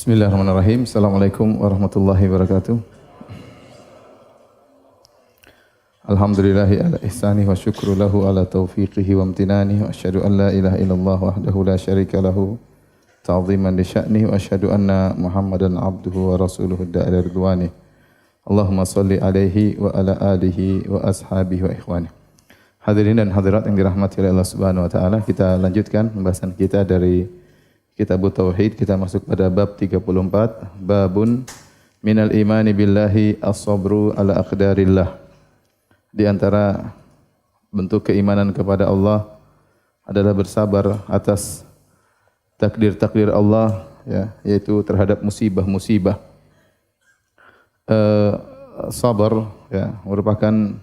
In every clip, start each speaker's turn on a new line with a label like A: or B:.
A: Bismillahirrahmanirrahim. Assalamualaikum warahmatullahi wabarakatuh. Alhamdulillahi ala ihsani wa syukru lahu ala taufiqihi wa amtinani wa asyhadu an la ilaha illallah wahdahu la syarika lahu ta'ziman li sya'nihi wa asyhadu anna Muhammadan abduhu wa rasuluhu da'ila ridwani. Allahumma salli alaihi wa ala alihi wa ashabihi wa ikhwani. Hadirin dan hadirat yang dirahmati oleh Allah Subhanahu wa taala, kita lanjutkan pembahasan kita dari Kitab Tauhid. Kita masuk pada bab 34, babun minal imani billahi as-sabru ala aqdarillah. Di antara bentuk keimanan kepada Allah adalah bersabar atas takdir-takdir Allah, ya, yaitu terhadap musibah-musibah. Sabar, ya, merupakan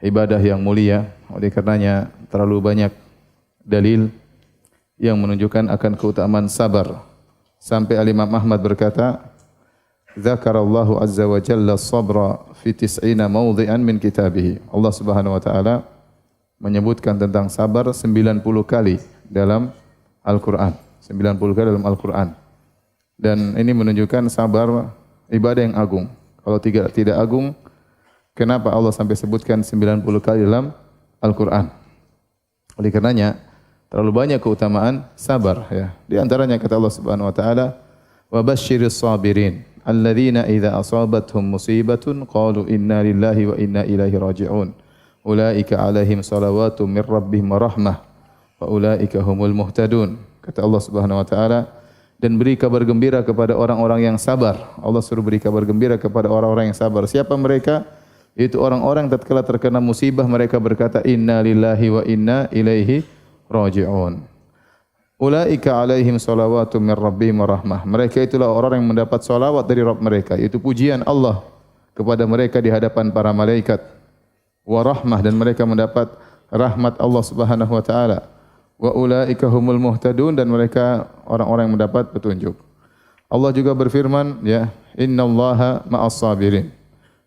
A: ibadah yang mulia. Oleh karenanya terlalu banyak dalil yang menunjukkan akan keutamaan sabar. Sampai Imam Ahmad berkata, "Dzakarallahu azza wa jalla as-sabra fi 90 mawdhi'an min kitabih." Allah Subhanahu wa taala menyebutkan tentang sabar 90 kali dalam Al-Qur'an. 90 kali dalam Al-Qur'an. Dan ini menunjukkan sabar ibadah yang agung. Kalau tidak agung, kenapa Allah sampai sebutkan 90 kali dalam Al-Qur'an? Oleh karenanya terlalu banyak keutamaan sabar, ya. Di antaranya kata Allah Subhanahu wa taala, "Wa basyiris sabirin alladzina idza asabatuhum musibatun qalu inna lillahi wa inna ilaihi raji'un. Ulaika 'alaihim shalawatun mir rabbihim wa rahmah wa ulaika humul muhtadun." Kata Allah Subhanahu wa taala, dan beri kabar gembira kepada orang-orang yang sabar. Allah suruh beri kabar gembira kepada orang-orang yang sabar. Siapa mereka? Itu orang-orang tatkala terkena musibah mereka berkata inna lillahi wa inna ilaihi raji'un. Ulaika 'alaihim shalawatun mir rabbihim wa rahmah. Mereka itulah orang yang mendapat salawat dari Rabb mereka, yaitu pujian Allah kepada mereka di hadapan para malaikat. Wa rahmah, dan mereka mendapat rahmat Allah Subhanahu wa taala. Wa ulaika humul muhtadun, dan mereka orang-orang yang mendapat petunjuk. Allah juga berfirman, ya, innallaha ma'as sabirin.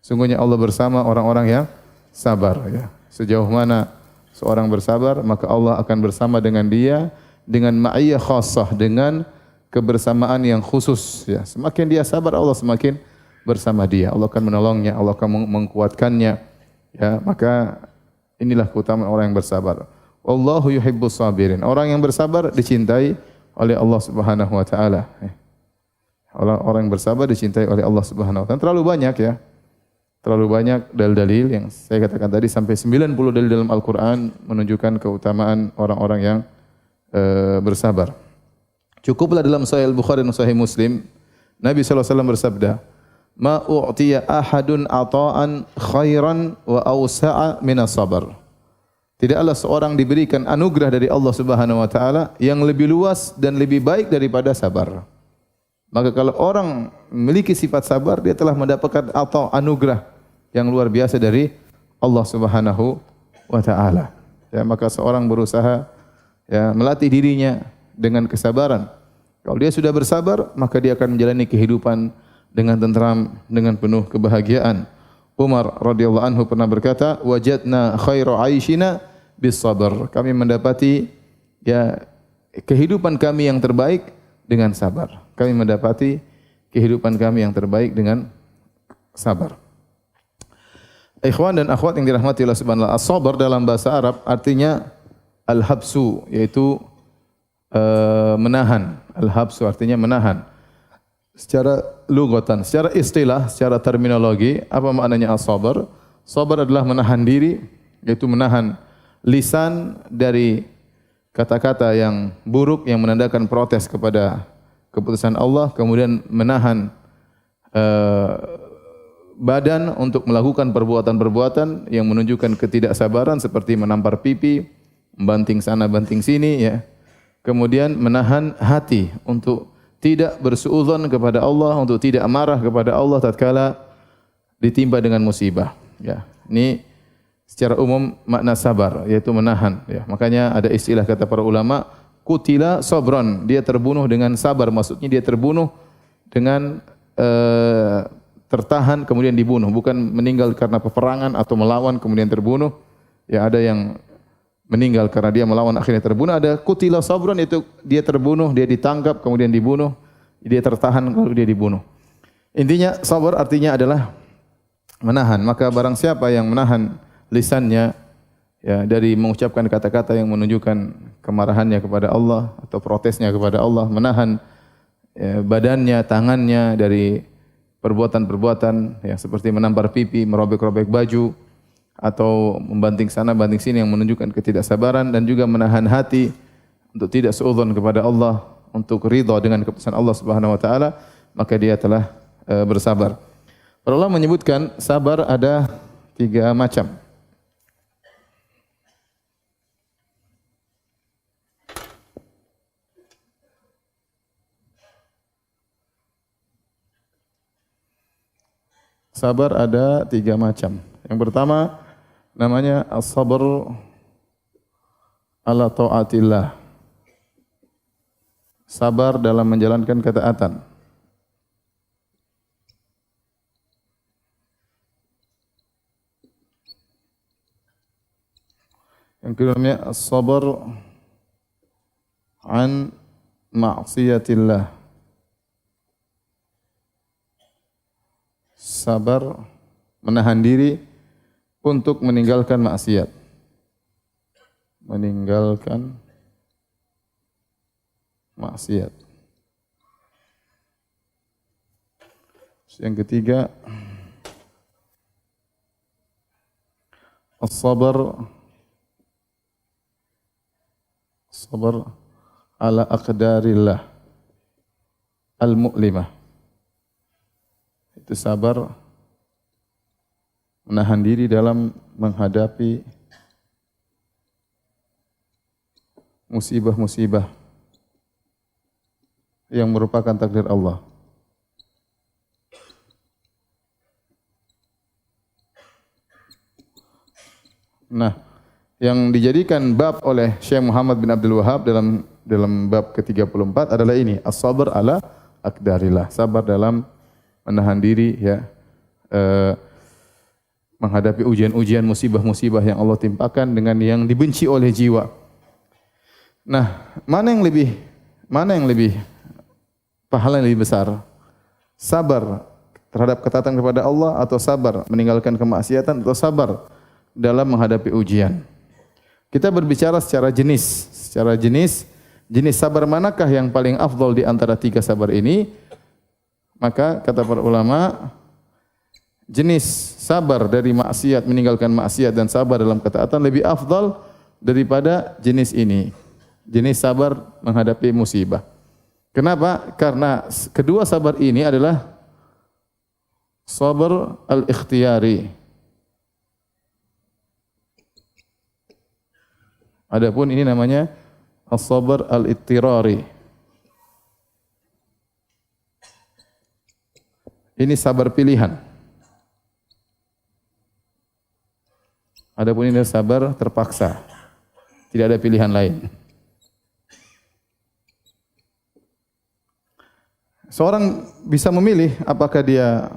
A: Sungguhnya Allah bersama orang-orang yang sabar, ya. Sejauh mana seorang bersabar, maka Allah akan bersama dengan dia dengan ma'iyah khassah, dengan kebersamaan yang khusus, ya. Semakin dia sabar, Allah semakin bersama dia. Allah akan menolongnya, Allah akan mengkuatkannya, ya. Maka inilah keutamaan orang yang bersabar. Wallahu yuhibbus sabirin. Orang yang bersabar dicintai oleh Allah Subhanahu wa taala. Orang yang bersabar dicintai oleh Allah Subhanahu wa taala. Terlalu banyak, ya. Terlalu banyak dalil-dalil yang saya katakan tadi, sampai 90 dalil dalam Al-Quran menunjukkan keutamaan orang-orang yang bersabar. Cukuplah dalam Sahih Al-Bukhari dan Sahih Muslim, Nabi SAW bersabda, "Ma u'tiya ahadun ata'an khairan wa awsa'a minas sabar." Tidaklah seorang diberikan anugerah dari Allah Subhanahu wa taala yang lebih luas dan lebih baik daripada sabar. Maka kalau orang memiliki sifat sabar, dia telah mendapatkan atau anugerah yang luar biasa dari Allah Subhanahu wa taala. Ya, maka seorang berusaha, ya, melatih dirinya dengan kesabaran. Kalau dia sudah bersabar, maka dia akan menjalani kehidupan dengan tenteram, dengan penuh kebahagiaan. Umar radhiyallahu anhu pernah berkata, "Wajadna khaira 'aishina bis sabr." Kami mendapati, ya, kehidupan kami yang terbaik dengan sabar. Kami mendapati kehidupan kami yang terbaik dengan sabar. Ikhwan dan akhwat yang dirahmati Allah Subhanahu wa taala, as-sabr dalam bahasa Arab artinya al-habsu, yaitu menahan. Al-habsu artinya menahan. Secara lugatan, secara istilah, secara terminologi, apa maknanya as-sabr? Sabar adalah menahan diri, yaitu menahan lisan dari kata-kata yang buruk yang menandakan protes kepada keputusan Allah, kemudian menahan badan untuk melakukan perbuatan-perbuatan yang menunjukkan ketidaksabaran seperti menampar pipi, banting sana banting sini, ya. Kemudian menahan hati untuk tidak bersuudzon kepada Allah, untuk tidak marah kepada Allah tatkala ditimpa dengan musibah, ya. Ini secara umum makna sabar, yaitu menahan, ya. Makanya ada istilah kata para ulama, qutila sabran, dia terbunuh dengan sabar. Maksudnya dia terbunuh dengan tertahan kemudian dibunuh, bukan meninggal karena peperangan atau melawan kemudian terbunuh. Ya, ada yang meninggal karena dia melawan akhirnya terbunuh. Ada qutila sabran, itu dia terbunuh, dia ditangkap kemudian dibunuh. Dia tertahan kalau dia dibunuh. Intinya sabar artinya adalah menahan. Maka barang siapa yang menahan lisannya ya dari mengucapkan kata-kata yang menunjukkan kemarahannya kepada Allah atau protesnya kepada Allah, menahan ya, badannya, tangannya dari perbuatan-perbuatan ya seperti menampar pipi, merobek-robek baju atau membanting sana banting sini yang menunjukkan ketidaksabaran, dan juga menahan hati untuk tidak suudzon kepada Allah, untuk ridha dengan keputusan Allah Subhanahu wa taala, maka dia telah bersabar. Para ulama menyebutkan sabar ada 3 macam. Sabar ada 3 macam. Yang pertama namanya as-sabr ala taatillah. Sabar dalam menjalankan ketaatan. Yang kedua namanya as-sabr an ma'siyatillah. Sabar menahan diri untuk meninggalkan maksiat. Meninggalkan maksiat. Yang ketiga as-sabr ala aqdarillah al-mu'limah. Itu sabar menahan diri dalam menghadapi musibah-musibah yang merupakan takdir Allah. Nah, yang dijadikan bab oleh Syekh Muhammad bin Abdul Wahhab dalam bab ke-34 adalah ini, as-sabr ala aqdarillah, sabar dalam menahan diri ya menghadapi ujian-ujian, musibah-musibah yang Allah timpakan dengan yang dibenci oleh jiwa. Nah, mana yang lebih pahala yang lebih besar? Sabar terhadap ketaatan kepada Allah, atau sabar meninggalkan kemaksiatan, atau sabar dalam menghadapi ujian? Kita berbicara secara jenis sabar manakah yang paling afdal di antara 3 sabar ini? Maka kata para ulama, jenis sabar dari maksiat, meninggalkan maksiat, dan sabar dalam ketaatan lebih afdal daripada jenis ini. Jenis sabar menghadapi musibah. Kenapa? Karena kedua sabar ini adalah sabar al-ikhtiyari. Adapun ini namanya as-sabar al-ittirari. Ini sabar pilihan. Adapun ini sabar terpaksa. Tidak ada pilihan lain. Seorang bisa memilih apakah dia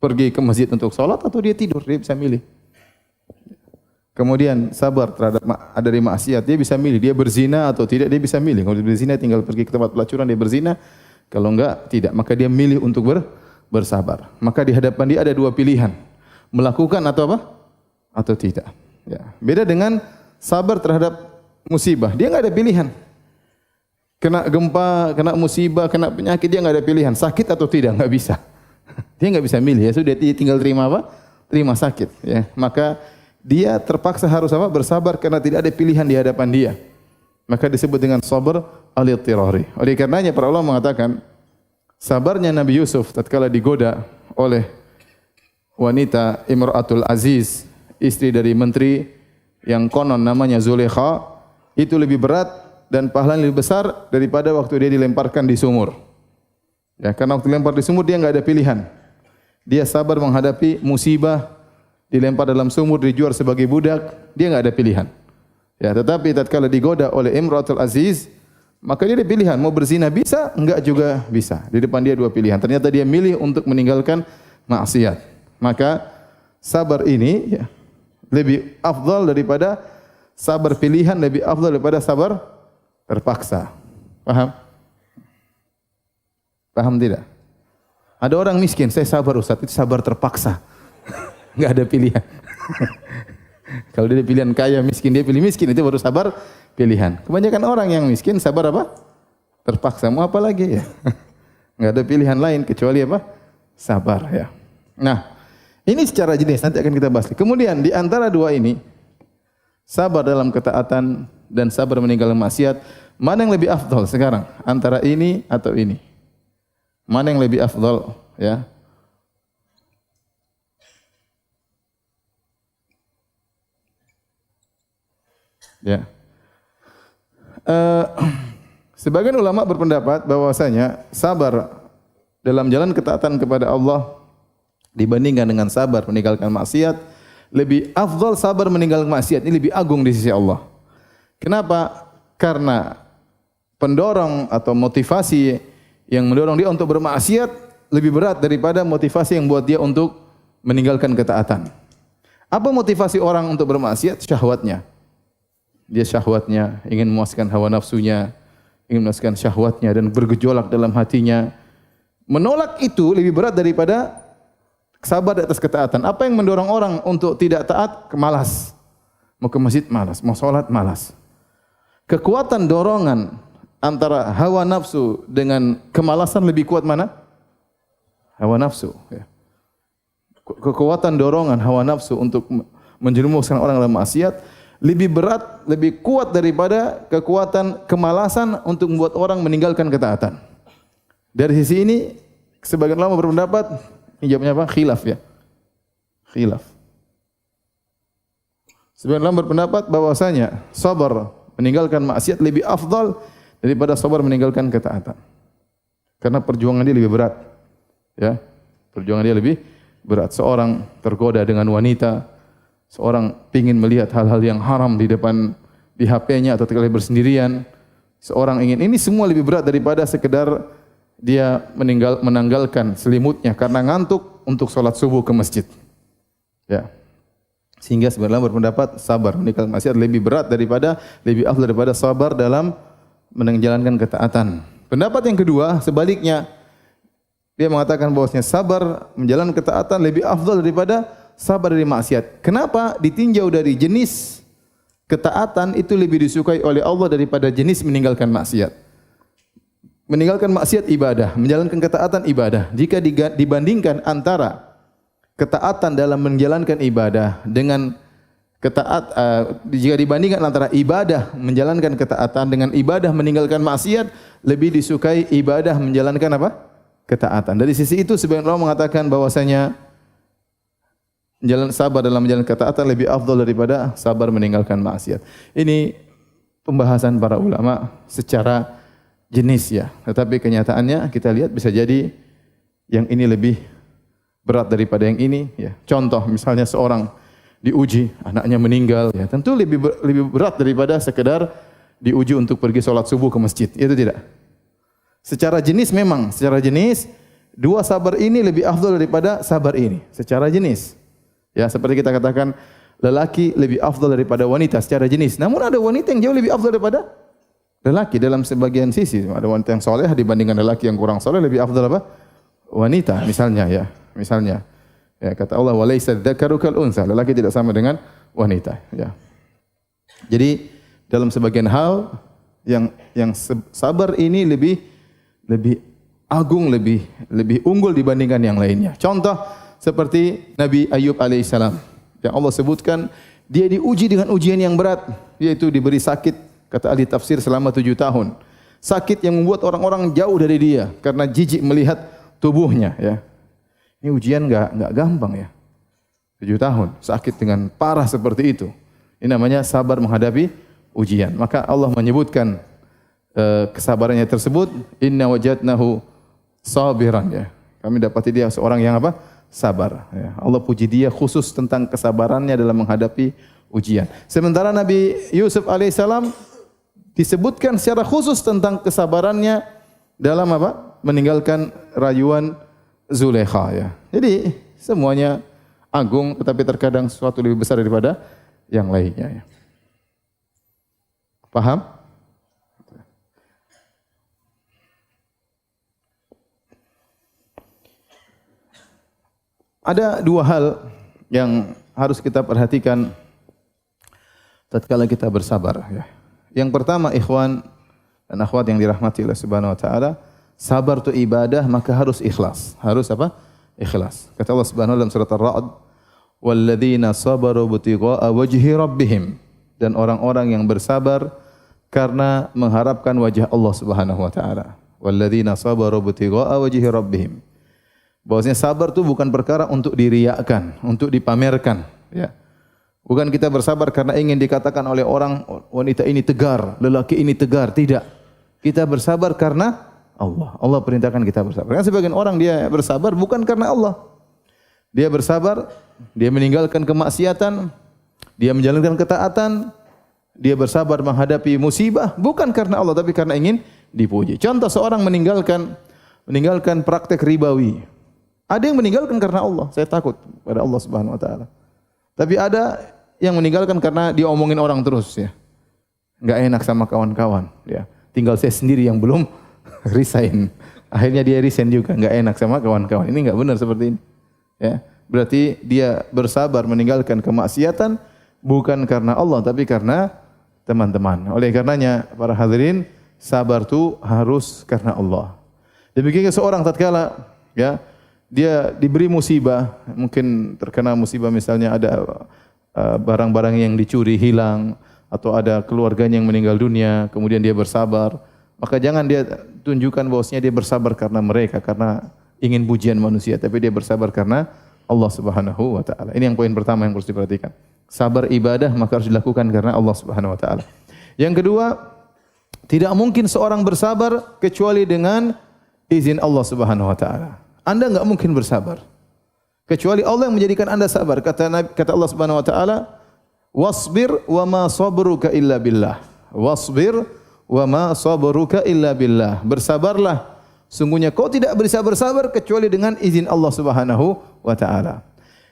A: pergi ke masjid untuk sholat atau dia tidur, dia bisa milih. Kemudian sabar terhadap dari maksiat, dia bisa milih, dia berzina atau tidak, dia bisa milih. Kalau dia berzina tinggal pergi ke tempat pelacuran, dia berzina. Kalau enggak, tidak. Maka dia milih untuk bersabar. Maka di hadapan dia ada 2 pilihan. Melakukan atau apa? Atau tidak. Ya. Beda dengan sabar terhadap musibah. Dia enggak ada pilihan. Kena gempa, kena musibah, kena penyakit, dia enggak ada pilihan. Sakit atau tidak, enggak bisa. Dia enggak bisa milih. Ya sudah, dia tinggal terima apa? Terima sakit. Ya. Maka dia terpaksa harus apa? Bersabar karena tidak ada pilihan di hadapan dia. Maka disebut dengan sabar al-ittirari. Oleh karenanya para ulama mengatakan, sabarnya Nabi Yusuf tatkala digoda oleh wanita Imra'atul Aziz, istri dari menteri yang konon namanya Zulekha, itu lebih berat dan pahalanya lebih besar daripada waktu dia dilemparkan di sumur. Ya, karena waktu dilempar di sumur dia enggak ada pilihan. Dia sabar menghadapi musibah, dilempar dalam sumur, dijual sebagai budak, dia enggak ada pilihan. Ya, tetapi tatkala digoda oleh Imra'atul Aziz, maka dia ada pilihan, mau berzina bisa, enggak juga bisa. Di depan dia 2 pilihan. Ternyata dia milih untuk meninggalkan maksiat. Maka sabar ini ya, lebih afdal daripada sabar pilihan, lebih afdal daripada sabar terpaksa. Paham? Paham tidak? Ada orang miskin, saya sabar Ustaz, itu sabar terpaksa. Enggak ada pilihan. Kalau dia pilihan kaya, miskin, dia pilih miskin, itu baru sabar pilihan. Kebanyakan orang yang miskin sabar apa? Terpaksa. Mau apa lagi ya? Enggak ada pilihan lain kecuali apa? Sabar ya. Nah, ini secara jenis nanti akan kita bahas. Kemudian di antara dua ini, sabar dalam ketaatan dan sabar meninggalkan maksiat, mana yang lebih afdal sekarang? Antara ini atau ini? Mana yang lebih afdal ya? Ya. Sebagian ulama berpendapat bahwasanya sabar dalam jalan ketaatan kepada Allah dibandingkan dengan sabar meninggalkan maksiat, lebih afdal sabar meninggalkan maksiat, ini lebih agung di sisi Allah. Kenapa? Karena pendorong atau motivasi yang mendorong dia untuk bermaksiat lebih berat daripada motivasi yang buat dia untuk meninggalkan ketaatan. Apa motivasi orang untuk bermaksiat? Syahwatnya. Dia syahwatnya, ingin memuaskan hawa nafsunya, ingin memuaskan syahwatnya dan bergejolak dalam hatinya. Menolak itu lebih berat daripada sabar di atas ketaatan. Apa yang mendorong orang untuk tidak taat? Malas. Mau ke masjid malas, mau sholat malas. Kekuatan dorongan antara hawa nafsu dengan kemalasan lebih kuat mana? Hawa nafsu. Ya. Kekuatan dorongan hawa nafsu untuk menjerumuskan orang dalam maksiat lebih berat, lebih kuat daripada kekuatan kemalasan untuk membuat orang meninggalkan ketaatan. Dari sisi ini, sebagian ulama berpendapat, ini jawabnya apa? Khilaf ya. Khilaf. Sebagian ulama berpendapat bahwasanya sabar meninggalkan maksiat lebih afdal daripada sabar meninggalkan ketaatan. Karena perjuangan dia lebih berat. Ya. Perjuangan dia lebih berat. Seorang tergoda dengan wanita, seorang ingin melihat hal-hal yang haram di depan di HP-nya atau ketika bersendirian. Seorang ingin, ini semua lebih berat daripada sekedar dia menanggalkan selimutnya karena ngantuk untuk sholat subuh ke masjid. Ya. Sehingga sebenarnya berpendapat sabar meninggalkan maksiat lebih berat daripada, lebih afdal daripada sabar dalam menjalankan ketaatan. Pendapat yang kedua sebaliknya, dia mengatakan bahwasanya sabar menjalankan ketaatan lebih afdal daripada sabar dari maksiat. Kenapa? Ditinjau dari jenis ketaatan itu lebih disukai oleh Allah daripada jenis meninggalkan maksiat. Meninggalkan maksiat ibadah, menjalankan ketaatan ibadah. Jika dibandingkan antara ketaatan dalam menjalankan ibadah dengan jika dibandingkan antara ibadah menjalankan ketaatan dengan ibadah meninggalkan maksiat, lebih disukai ibadah menjalankan apa? Ketaatan. Dari sisi itu sebagian ulama mengatakan bahwasanya jalan sabar dalam menjalankan ketaatan lebih afdal daripada sabar meninggalkan maksiat. Ini pembahasan para ulama secara jenis ya. Tetapi kenyataannya kita lihat bisa jadi yang ini lebih berat daripada yang ini ya. Contoh misalnya seorang diuji, anaknya meninggal ya, tentu lebih berat daripada sekedar diuji untuk pergi sholat subuh ke masjid. Itu tidak. Secara jenis memang, secara jenis dua sabar ini lebih afdal daripada sabar ini. Secara jenis. Ya, seperti kita katakan lelaki lebih afdal daripada wanita secara jenis. Namun ada wanita yang jauh lebih afdal daripada lelaki dalam sebagian sisi. Ada wanita yang soleh dibandingkan lelaki yang kurang soleh lebih afdal apa? Wanita misalnya ya. Misalnya ya, kata Allah walaysa dzakaru kal unsa, lelaki tidak sama dengan wanita ya. Jadi dalam sebagian hal yang sabar ini lebih agung, lebih unggul dibandingkan yang lainnya. Contoh seperti Nabi Ayub alaihissalam yang Allah sebutkan dia diuji dengan ujian yang berat, yaitu diberi sakit, kata ahli tafsir selama 7 tahun. Sakit yang membuat orang-orang jauh dari dia karena jijik melihat tubuhnya ya. Ini ujian enggak gampang ya. 7 tahun sakit dengan parah seperti itu. Ini namanya sabar menghadapi ujian. Maka Allah menyebutkan kesabarannya tersebut, inna wajadnahu sabiran ya. Kami dapati dia seorang yang apa? Sabar. Ya. Allah puji dia khusus tentang kesabarannya dalam menghadapi ujian. Sementara Nabi Yusuf alaihissalam disebutkan secara khusus tentang kesabarannya dalam apa? Meninggalkan rayuan Zulaikha. Ya. Jadi semuanya agung, tetapi terkadang sesuatu lebih besar daripada yang lainnya. Ya. Paham? Ada dua hal yang harus kita perhatikan tatkala kita bersabar ya. Yang pertama ikhwan dan akhwat yang dirahmati oleh Subhanahu wa taala, sabar itu ibadah maka harus ikhlas. Harus apa? Ikhlas. Kata Allah Subhanahu wa taala dalam surat Ar-Ra'd, "Walladzina sabaru ibtigha'a wajhi rabbihim." Dan orang-orang yang bersabar karena mengharapkan wajah Allah Subhanahu wa taala. Walladzina sabaru ibtigha'a wajhi rabbihim. Bahwasanya sabar itu bukan perkara untuk diriakkan, untuk dipamerkan, ya. Bukan kita bersabar karena ingin dikatakan oleh orang wanita ini tegar, lelaki ini tegar, tidak. Kita bersabar karena Allah. Allah perintahkan kita bersabar. Karena sebagian orang dia bersabar bukan karena Allah. Dia bersabar, dia meninggalkan kemaksiatan, dia menjalankan ketaatan, dia bersabar menghadapi musibah bukan karena Allah tapi karena ingin dipuji. Contoh seorang meninggalkan praktek ribawi. Ada yang meninggalkan karena Allah, saya takut pada Allah Subhanahu wa taala. Tapi ada yang meninggalkan karena dia omongin orang terus ya. Enggak enak sama kawan-kawan ya. Tinggal saya sendiri yang belum resign. Akhirnya dia resign juga, enggak enak sama kawan-kawan. Ini enggak benar seperti ini. Ya. Berarti dia bersabar meninggalkan kemaksiatan bukan karena Allah tapi karena teman-teman. Oleh karenanya para hadirin, sabar itu harus karena Allah. Demikian seorang tatkala ya dia diberi musibah, mungkin terkena musibah misalnya ada barang-barang yang dicuri hilang atau ada keluarganya yang meninggal dunia, kemudian dia bersabar, maka jangan dia tunjukkan bahwasanya dia bersabar karena mereka, karena ingin pujian manusia, tapi dia bersabar karena Allah Subhanahu wa taala. Ini yang poin pertama yang harus diperhatikan. Sabar ibadah maka harus dilakukan karena Allah Subhanahu wa taala. Yang kedua, tidak mungkin seorang bersabar kecuali dengan izin Allah Subhanahu wa taala. Anda enggak mungkin bersabar kecuali Allah yang menjadikan Anda sabar. Kata Allah Subhanahu wa taala, "Wasbir wa ma sabruka illa billah." Wasbir wa ma sabruka illa billah. Bersabarlah, sungguhnya kau tidak bisa bersabar kecuali dengan izin Allah Subhanahu wa taala.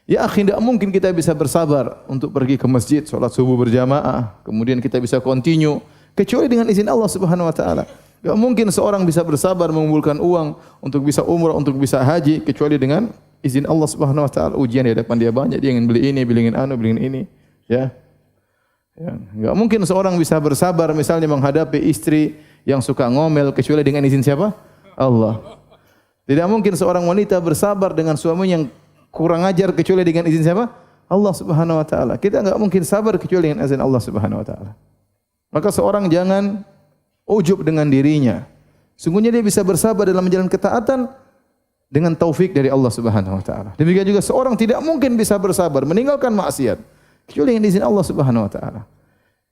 A: Ya akhi, tidak mungkin kita bisa bersabar untuk pergi ke masjid, salat subuh berjamaah, kemudian kita bisa continue kecuali dengan izin Allah Subhanahu wa taala. Tidak mungkin seorang bisa bersabar mengumpulkan uang untuk bisa umrah, untuk bisa haji kecuali dengan izin Allah Subhanahu wa taala. Ujian di hadapan dia banyak, dia ingin beli ini, beli ini, ya. Enggak mungkin seorang bisa bersabar misalnya menghadapi istri yang suka ngomel kecuali dengan izin siapa? Allah. Tidak mungkin seorang wanita bersabar dengan suami yang kurang ajar kecuali dengan izin siapa? Allah Subhanahu wa taala. Kita enggak mungkin sabar kecuali dengan izin Allah Subhanahu wa taala. Maka seorang jangan ujub dengan dirinya. Sungguhnya dia bisa bersabar dalam menjalankan ketaatan dengan taufik dari Allah Subhanahu wa taala. Demikian juga seorang tidak mungkin bisa bersabar meninggalkan maksiat kecuali dengan izin Allah Subhanahu wa taala.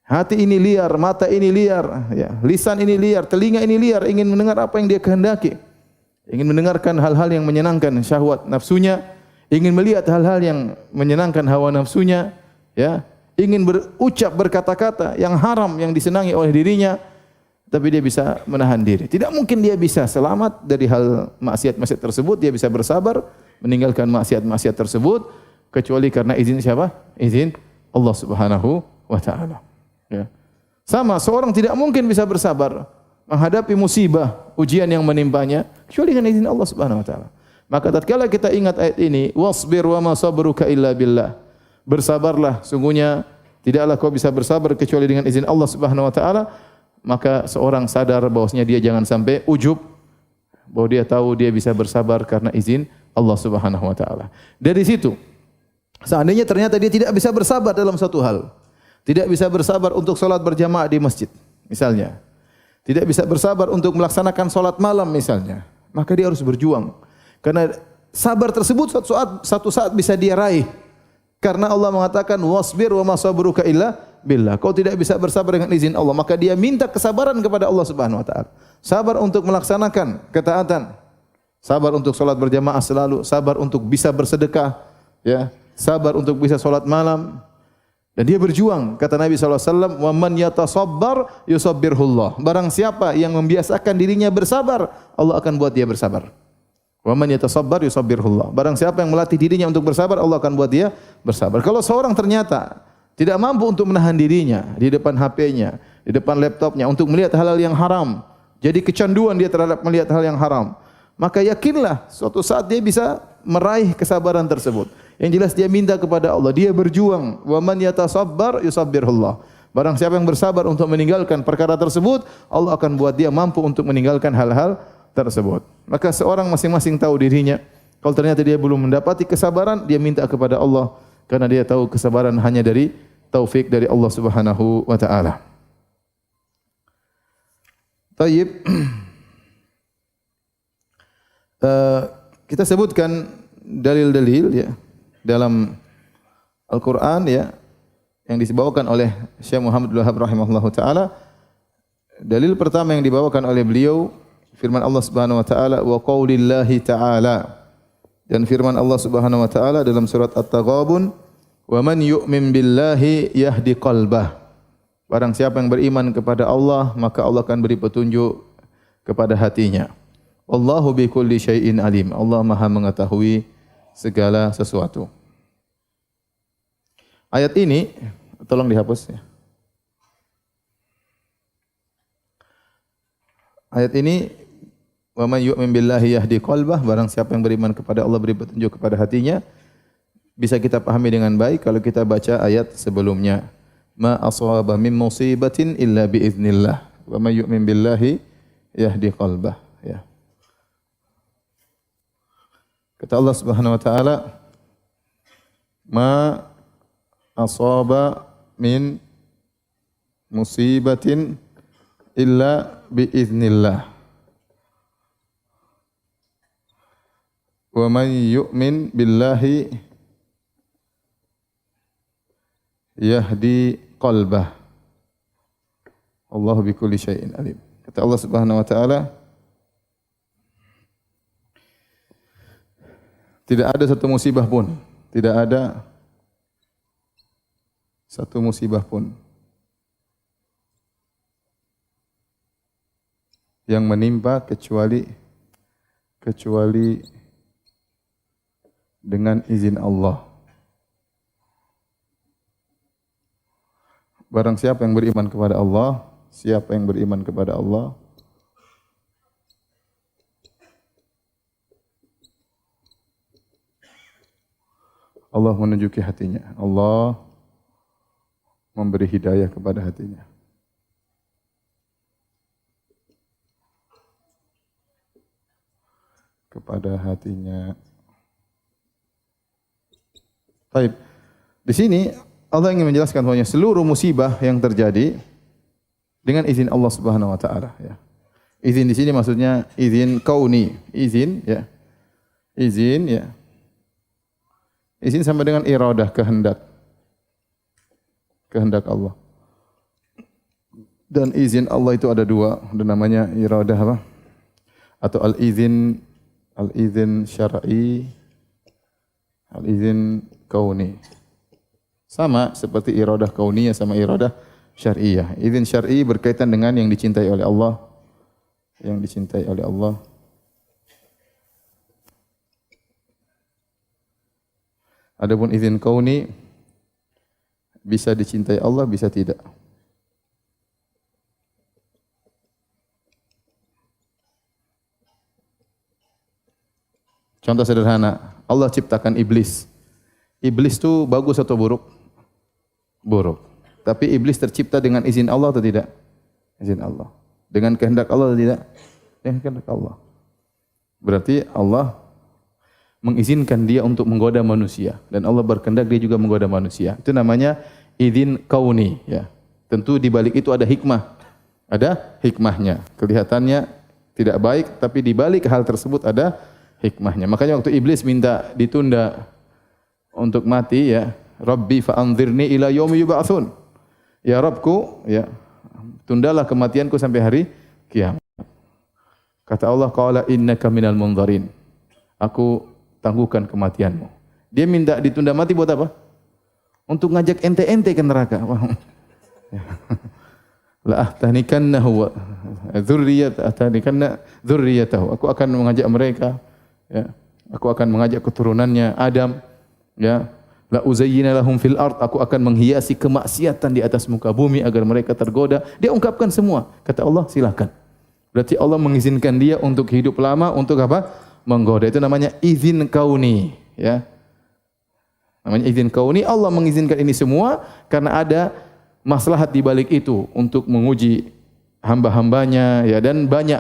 A: Hati ini liar, mata ini liar, ya, lisan ini liar, telinga ini liar, ingin mendengar apa yang dia kehendaki. Ingin mendengarkan hal-hal yang menyenangkan syahwat nafsunya, ingin melihat hal-hal yang menyenangkan hawa nafsunya, ya, ingin berucap berkata-kata yang haram yang disenangi oleh dirinya. Tapi dia bisa menahan diri. Tidak mungkin dia bisa selamat dari hal maksiat-maksiat tersebut. Dia bisa bersabar meninggalkan maksiat-maksiat tersebut kecuali karena izin siapa? Izin Allah Subhanahu wa taala. Ya. Sama, seorang tidak mungkin bisa bersabar menghadapi musibah, ujian yang menimpanya kecuali dengan izin Allah Subhanahu wa taala. Maka tatkala kita ingat ayat ini, wasbir wa ma sabruka illa billah. Bersabarlah, sungguhnya tidaklah kau bisa bersabar kecuali dengan izin Allah Subhanahu wa taala. Maka seorang sadar bahwasanya dia jangan sampai ujub, bahwa dia tahu dia bisa bersabar karena izin Allah Subhanahu wa taala. Dari situ, seandainya ternyata dia tidak bisa bersabar dalam satu hal, tidak bisa bersabar untuk salat berjamaah di masjid misalnya, tidak bisa bersabar untuk melaksanakan salat malam misalnya, maka dia harus berjuang. Karena sabar tersebut satu saat bisa dia raih. Karena Allah mengatakan wasbir wa ma sabruka illa billah. Kau tidak bisa bersabar dengan izin Allah, maka dia minta kesabaran kepada Allah Subhanahu wa taala. Sabar untuk melaksanakan ketaatan. Sabar untuk salat berjamaah selalu, sabar untuk bisa bersedekah, ya. Sabar untuk bisa salat malam. Dan dia berjuang. Kata Nabi sallallahu alaihi wasallam, "Wa man yatasabbar yusabbirhullah." Barang siapa yang membiasakan dirinya bersabar, Allah akan buat dia bersabar. Wa man yatasabbar yusabbirhullah. Barang siapa yang melatih dirinya untuk bersabar, Allah akan buat dia bersabar. Kalau seorang ternyata tidak mampu untuk menahan dirinya di depan HP-nya, di depan laptopnya untuk melihat hal-hal yang haram, jadi kecanduan dia terhadap melihat hal yang haram, maka yakinlah suatu saat dia bisa meraih kesabaran tersebut. Yang jelas dia minta kepada Allah, dia berjuang. Wa man yatasabbar yusabbirullah. Barang siapa yang bersabar untuk meninggalkan perkara tersebut, Allah akan buat dia mampu untuk meninggalkan hal-hal tersebut. Maka seorang masing-masing tahu dirinya. Kalau ternyata dia belum mendapati kesabaran, dia minta kepada Allah karena dia tahu kesabaran hanya dari taufik dari Allah Subhanahu wa taala. Taib. Kita sebutkan dalil-dalil ya dalam Al-Qur'an ya yang dibawakan oleh Syekh Muhammad Abdul Wahhab rahimahullahu taala. Dalil pertama yang dibawakan oleh beliau firman Allah Subhanahu wa taala wa qaulillahi taala, dan firman Allah Subhanahu wa taala dalam surat At-Taghabun, wa man yu'min billahi yahdi qalbah. Barang siapa yang beriman kepada Allah, maka Allah akan beri petunjuk kepada hatinya. Wallahu bikulli syai'in alim. Allah Maha mengetahui segala sesuatu. Ayat ini tolong dihapus ya. Ayat ini wa may yu'min billahi yahdi qalbah, barang siapa yang beriman kepada Allah beri petunjuk kepada hatinya, bisa kita pahami dengan baik kalau kita baca ayat sebelumnya. Ma asaba min musibatin illa bi idznillah wa may yu'min billahi yahdi qalbah ya. Kata Allah Subhanahu wa taala, ma asaba min musibatin illa bi idznillah wa may yu'min billahi yahdi qalbah. Allahu bikulli syai'in alim. Kata Allah Subhanahu wa taala, tidak ada satu musibah pun, tidak ada satu musibah pun yang menimpa kecuali dengan izin Allah. Barang siapa yang beriman kepada Allah, siapa yang beriman kepada Allah, Allah menunjuki hatinya. Allah memberi hidayah kepada hatinya. Kepada hatinya. Baik. Di sini Allah ingin menjelaskan bahwa seluruh musibah yang terjadi dengan izin Allah Subhanahu wa taala ya. Izin di sini maksudnya izin kauni, izin ya. Izin ya. Izin sama dengan iradah, kehendak. Kehendak Allah. Dan izin Allah itu ada dua, ada namanya iradah apa? Atau al-izin syar'i, al-izin kauni. Sama seperti iradah kauniyah sama iradah syar'iyah. Izin syar'i berkaitan dengan yang dicintai oleh Allah, yang dicintai oleh Allah. Adapun izin kauni bisa dicintai Allah, bisa tidak. Contoh sederhana, Allah ciptakan iblis. Iblis itu bagus atau buruk? Buruk. Tapi iblis tercipta dengan izin Allah atau tidak? Izin Allah. Dengan kehendak Allah atau tidak? Dengan kehendak Allah. Berarti Allah mengizinkan dia untuk menggoda manusia, dan Allah berkehendak dia juga menggoda manusia. Itu namanya izin kauni ya. Tentu di balik itu ada hikmah. Ada hikmahnya. Kelihatannya tidak baik, tapi di balik hal tersebut ada hikmahnya. Makanya waktu iblis minta ditunda untuk mati ya, Rabbi fa'anzirni ila yaumi yub'atsun. Ya Rabbku, ya, tundalah kematianku sampai hari kiamat. Kata Allah, qala innaka minal munzarin. Aku tangguhkan kematianmu. Dia minta ditunda mati buat apa? Untuk ngajak ente-ente ke neraka. La ahtanikannahu wa dzurriyyatahu. Aku akan mengajak mereka, ya. Aku akan mengajak keturunannya Adam, ya. La uzayyina lahum fil ard. Aku akan menghiasi kemaksiatan di atas muka bumi agar mereka tergoda. Dia ungkapkan semua. Kata Allah, silakan. Berarti Allah mengizinkan dia untuk hidup lama untuk apa? Menggoda. Itu namanya izin kauni, ya. Namanya izin kauni. Allah mengizinkan ini semua karena ada maslahat di balik itu untuk menguji hamba-hambanya, ya, dan banyak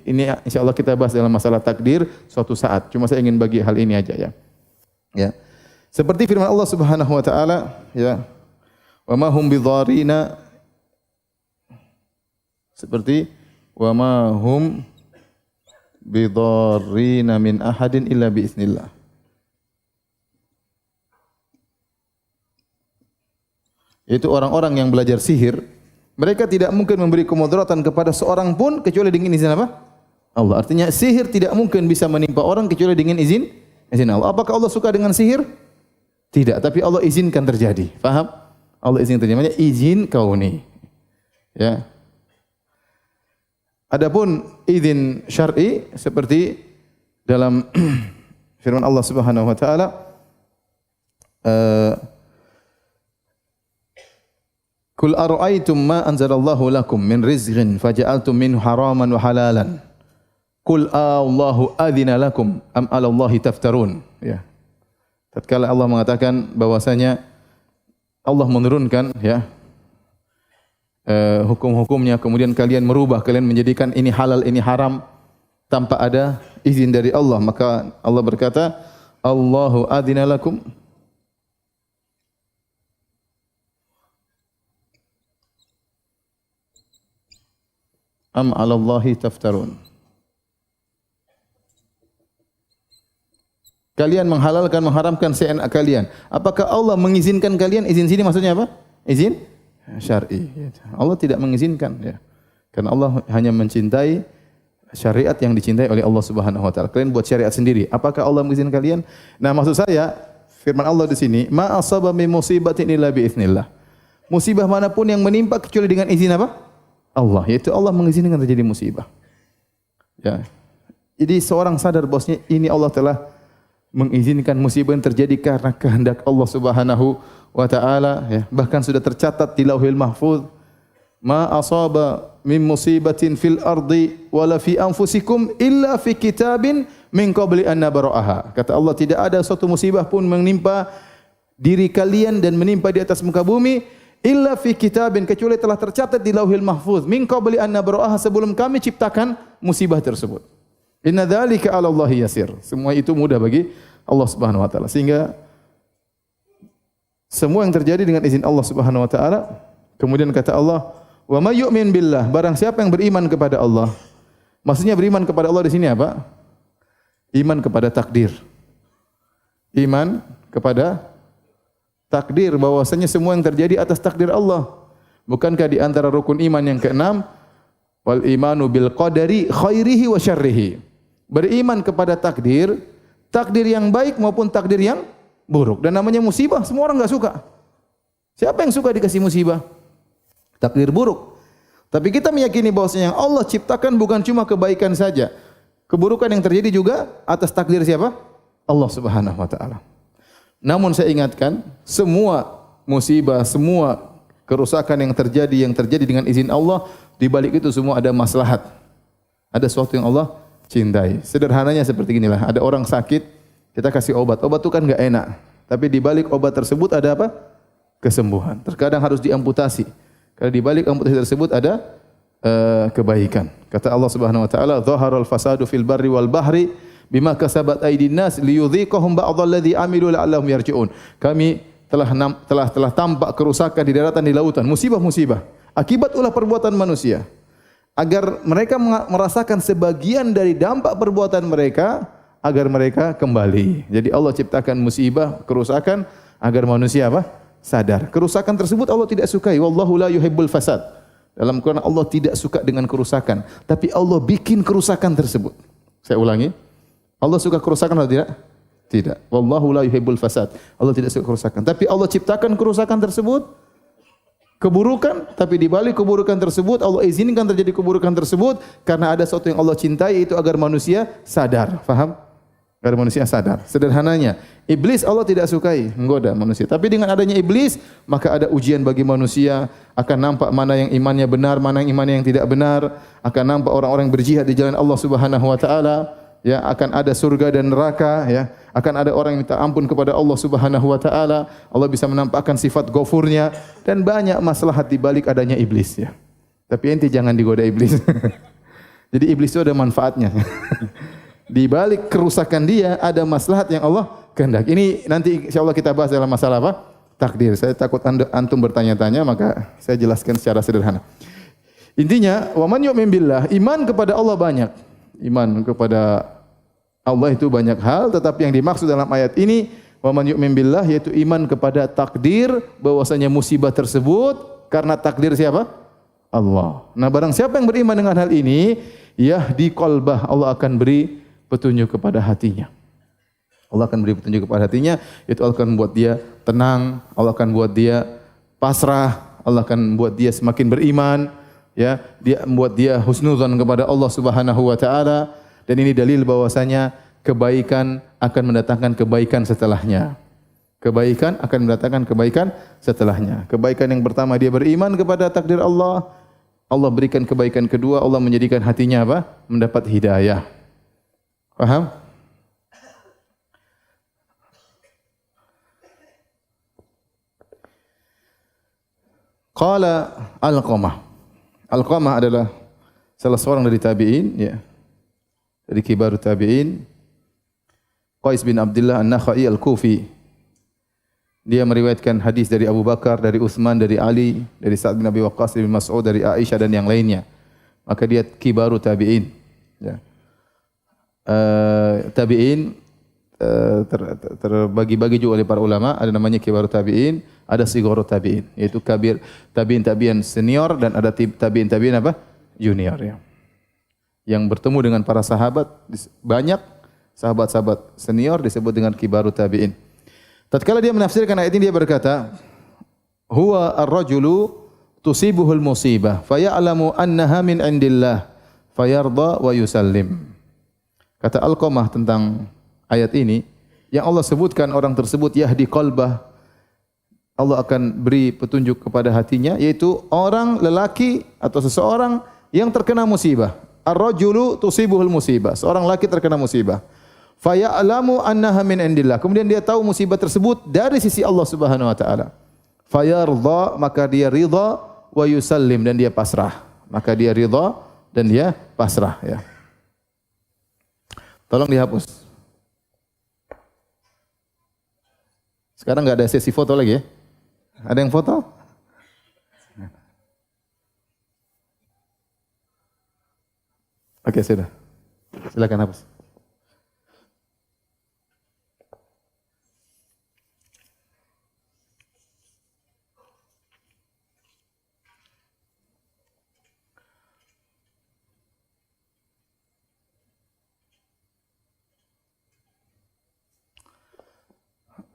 A: ini insyaallah kita bahas dalam masalah takdir suatu saat. Cuma saya ingin bagi hal ini aja, ya. Ya. Seperti firman Allah Subhanahu wa taala, ya. Wa ma hum bidharina, seperti wa ma hum bidharina min ahadin illa biiznillah. Itu orang-orang yang belajar sihir, mereka tidak mungkin memberi kemudaratan kepada seorang pun kecuali dengan izin apa? Allah. Artinya sihir tidak mungkin bisa menimpa orang kecuali dengan izin Allah. Apakah Allah suka dengan sihir? Tidak, tapi Allah izinkan terjadi. Faham? Allah izinkan terjadi. Namanya izin kauni. Ya. Adapun izin syar'i seperti dalam firman Allah Subhanahu wa taala, Kul ara'aytum ma anzalallahu lakum min rizqin faja'altum minhu haraman wa halalan. Kul Allahu adzina lakum am 'ala Allahi taftarun. Ya. Tatkala Allah mengatakan bahwasanya Allah menurunkan, ya, hukum-hukumnya, kemudian kalian merubah, kalian menjadikan ini halal, ini haram tanpa ada izin dari Allah, maka Allah berkata, Allahu adzina lakum am 'ala Allahi taftarun. Kalian menghalalkan, mengharamkan seenak kalian. Apakah Allah mengizinkan kalian? Izin sini maksudnya apa? Izin syar'i. Allah tidak mengizinkan, ya. Karena Allah hanya mencintai syariat yang dicintai oleh Allah Subhanahu wa taala. Kalian buat syariat sendiri. Apakah Allah mengizinkan kalian? Nah, maksud saya firman Allah di sini, ma asaba min musibatin illa bi idznillah. Musibah manapun yang menimpa kecuali dengan izin apa? Allah, yaitu Allah mengizinkan terjadi musibah. Ya. Jadi seorang sadar bosnya ini Allah telah mengizinkan musibah yang terjadi karena kehendak Allah Subhanahu wa taala, ya. Bahkan sudah tercatat di Lauhil Mahfuz, ma asaba min musibatin fil ardi wala fi anfusikum illa fi kitabin min qabli an nabra'aha. Kata Allah, tidak ada suatu musibah pun menimpa diri kalian dan menimpa di atas muka bumi illa fi kitabin, kecuali telah tercatat di Lauhil Mahfuz, min qabli an nabra'aha, sebelum kami ciptakan musibah tersebut. Inna dzalika 'ala Allahi yasir. Semua itu mudah bagi Allah Subhanahu wa taala. Sehingga semua yang terjadi dengan izin Allah Subhanahu wa taala. Kemudian kata Allah, "Wa may yu'min billah", barang siapa yang beriman kepada Allah. Maksudnya beriman kepada Allah di sini apa? Iman kepada takdir. Iman kepada takdir, bahwasanya semua yang terjadi atas takdir Allah. Bukankah di antara rukun iman yang keenam, wal imanu bil qadari khairihi wa syarrihi. Beriman kepada takdir, takdir yang baik maupun takdir yang buruk. Dan namanya musibah, semua orang enggak suka. Siapa yang suka dikasih musibah? Takdir buruk. Tapi kita meyakini bahwasanya yang Allah ciptakan bukan cuma kebaikan saja. Keburukan yang terjadi juga atas takdir siapa? Allah Subhanahu wa taala. Namun saya ingatkan, semua musibah, semua kerusakan yang terjadi dengan izin Allah, di balik itu semua ada maslahat. Ada sesuatu yang Allah cintai. Sederhananya seperti inilah, ada orang sakit, kita kasih obat. Obat itu kan enggak enak, tapi di balik obat tersebut ada apa? Kesembuhan. Terkadang harus diamputasi. Karena di balik amputasi tersebut ada kebaikan. Kata Allah Subhanahu wa taala, "Dhaharal fasadu fil barri wal bahri bima kasabat aydin nas liyudhiqahum ba'dalladzi amilu la'allahum yarji'un." Kami telah tampak kerusakan di daratan, di lautan, musibah-musibah akibat ulah perbuatan manusia, agar mereka merasakan sebagian dari dampak perbuatan mereka, agar mereka kembali. Jadi Allah ciptakan musibah, kerusakan agar manusia apa? Sadar. Kerusakan tersebut Allah tidak sukai. Wallahu la yuhibbul fasad. Dalam Quran Allah tidak suka dengan kerusakan, tapi Allah bikin kerusakan tersebut. Saya ulangi. Allah suka kerusakan atau tidak? Tidak. Wallahu la yuhibbul fasad. Allah tidak suka kerusakan, tapi Allah ciptakan kerusakan tersebut, keburukan, tapi di balik keburukan tersebut Allah izinkan terjadi keburukan tersebut karena ada sesuatu yang Allah cintai, itu agar manusia sadar. Faham? Karena manusia sadar. Sederhananya, iblis Allah tidak sukai menggoda manusia. Tapi dengan adanya iblis, maka ada ujian bagi manusia. Akan nampak mana yang imannya benar, mana yang imannya yang tidak benar. Akan nampak orang-orang berjihad di jalan Allah Subhanahu wa taala. Ya, akan ada surga dan neraka, ya. Akan ada orang yang minta ampun kepada Allah Subhanahu wa taala. Allah bisa menampakkan sifat Ghafurnya dan banyak maslahat di balik adanya iblis, ya. Tapi ente jangan digoda iblis. Jadi iblis itu ada manfaatnya. Di balik kerusakan dia ada maslahat yang Allah kehendaki. Ini nanti insyaallah kita bahas dalam masalah apa? Takdir. Saya takut antum bertanya-tanya, maka saya jelaskan secara sederhana. Intinya, wa man yu'min billah, iman kepada Allah banyak. Iman kepada Allah itu banyak hal, tetapi yang dimaksud dalam ayat ini wa man yu'min billah yaitu iman kepada takdir, bahwasanya musibah tersebut karena takdir siapa? Allah. Nah, barang siapa yang beriman dengan hal ini, yahdi qalbah, Allah akan beri petunjuk kepada hatinya. Allah akan beri petunjuk kepada hatinya, itu Allah akan membuat dia tenang, Allah akan membuat dia pasrah, Allah akan membuat dia semakin beriman, ya, dia membuat dia husnuzan kepada Allah Subhanahu wa taala, dan ini dalil bahwasanya kebaikan akan mendatangkan kebaikan setelahnya. Kebaikan akan mendatangkan kebaikan setelahnya. Kebaikan yang pertama dia beriman kepada takdir Allah. Allah berikan kebaikan kedua, Allah menjadikan hatinya apa? Mendapat hidayah. Paham? Qala Alqamah. Alqamah adalah salah seorang dari tabi'in, ya. Dari kibarut tabi'in. Qais bin Abdullah An-Nakhai Al-Kufi. Dia meriwayatkan hadis dari Abu Bakar, dari Utsman, dari Ali, dari Sa'ad bin Abi Waqqas, dari Mas'ud, dari Aisyah dan yang lainnya. Maka dia kibarut tabi'in. Ya. Tabi'in terbagi-bagi juga oleh para ulama. Ada namanya kibarut tabi'in, ada sigharut tabi'in, yaitu kabir tabi'in senior dan ada tabi'in apa? Junior, ya. Yang bertemu dengan para sahabat banyak, sahabat-sahabat senior disebut dengan kibarut tabi'in. Tatkala dia menafsirkan ayat ini dia berkata, huwa ar-rajulu tusibuhul musibah faya'lamu annaha min indillah fayarda wa yusallim. Kata Alqamah tentang ayat ini, yang Allah sebutkan orang tersebut yahdi qalbah, Allah akan beri petunjuk kepada hatinya, yaitu orang lelaki atau seseorang yang terkena musibah. Ar-rajulu tusibuhul musibah, seorang laki terkena musibah. Faya'lamu annaha min indillah. Kemudian dia tahu musibah tersebut dari sisi Allah Subhanahu wa taala. Fayarda, maka dia ridha, wa yusallim, dan dia pasrah. Maka dia ridha dan dia pasrah, ya. Tolong dihapus. Sekarang enggak ada sesi foto lagi, ya. Ada yang foto? Oke, sudah. Silakan hapus.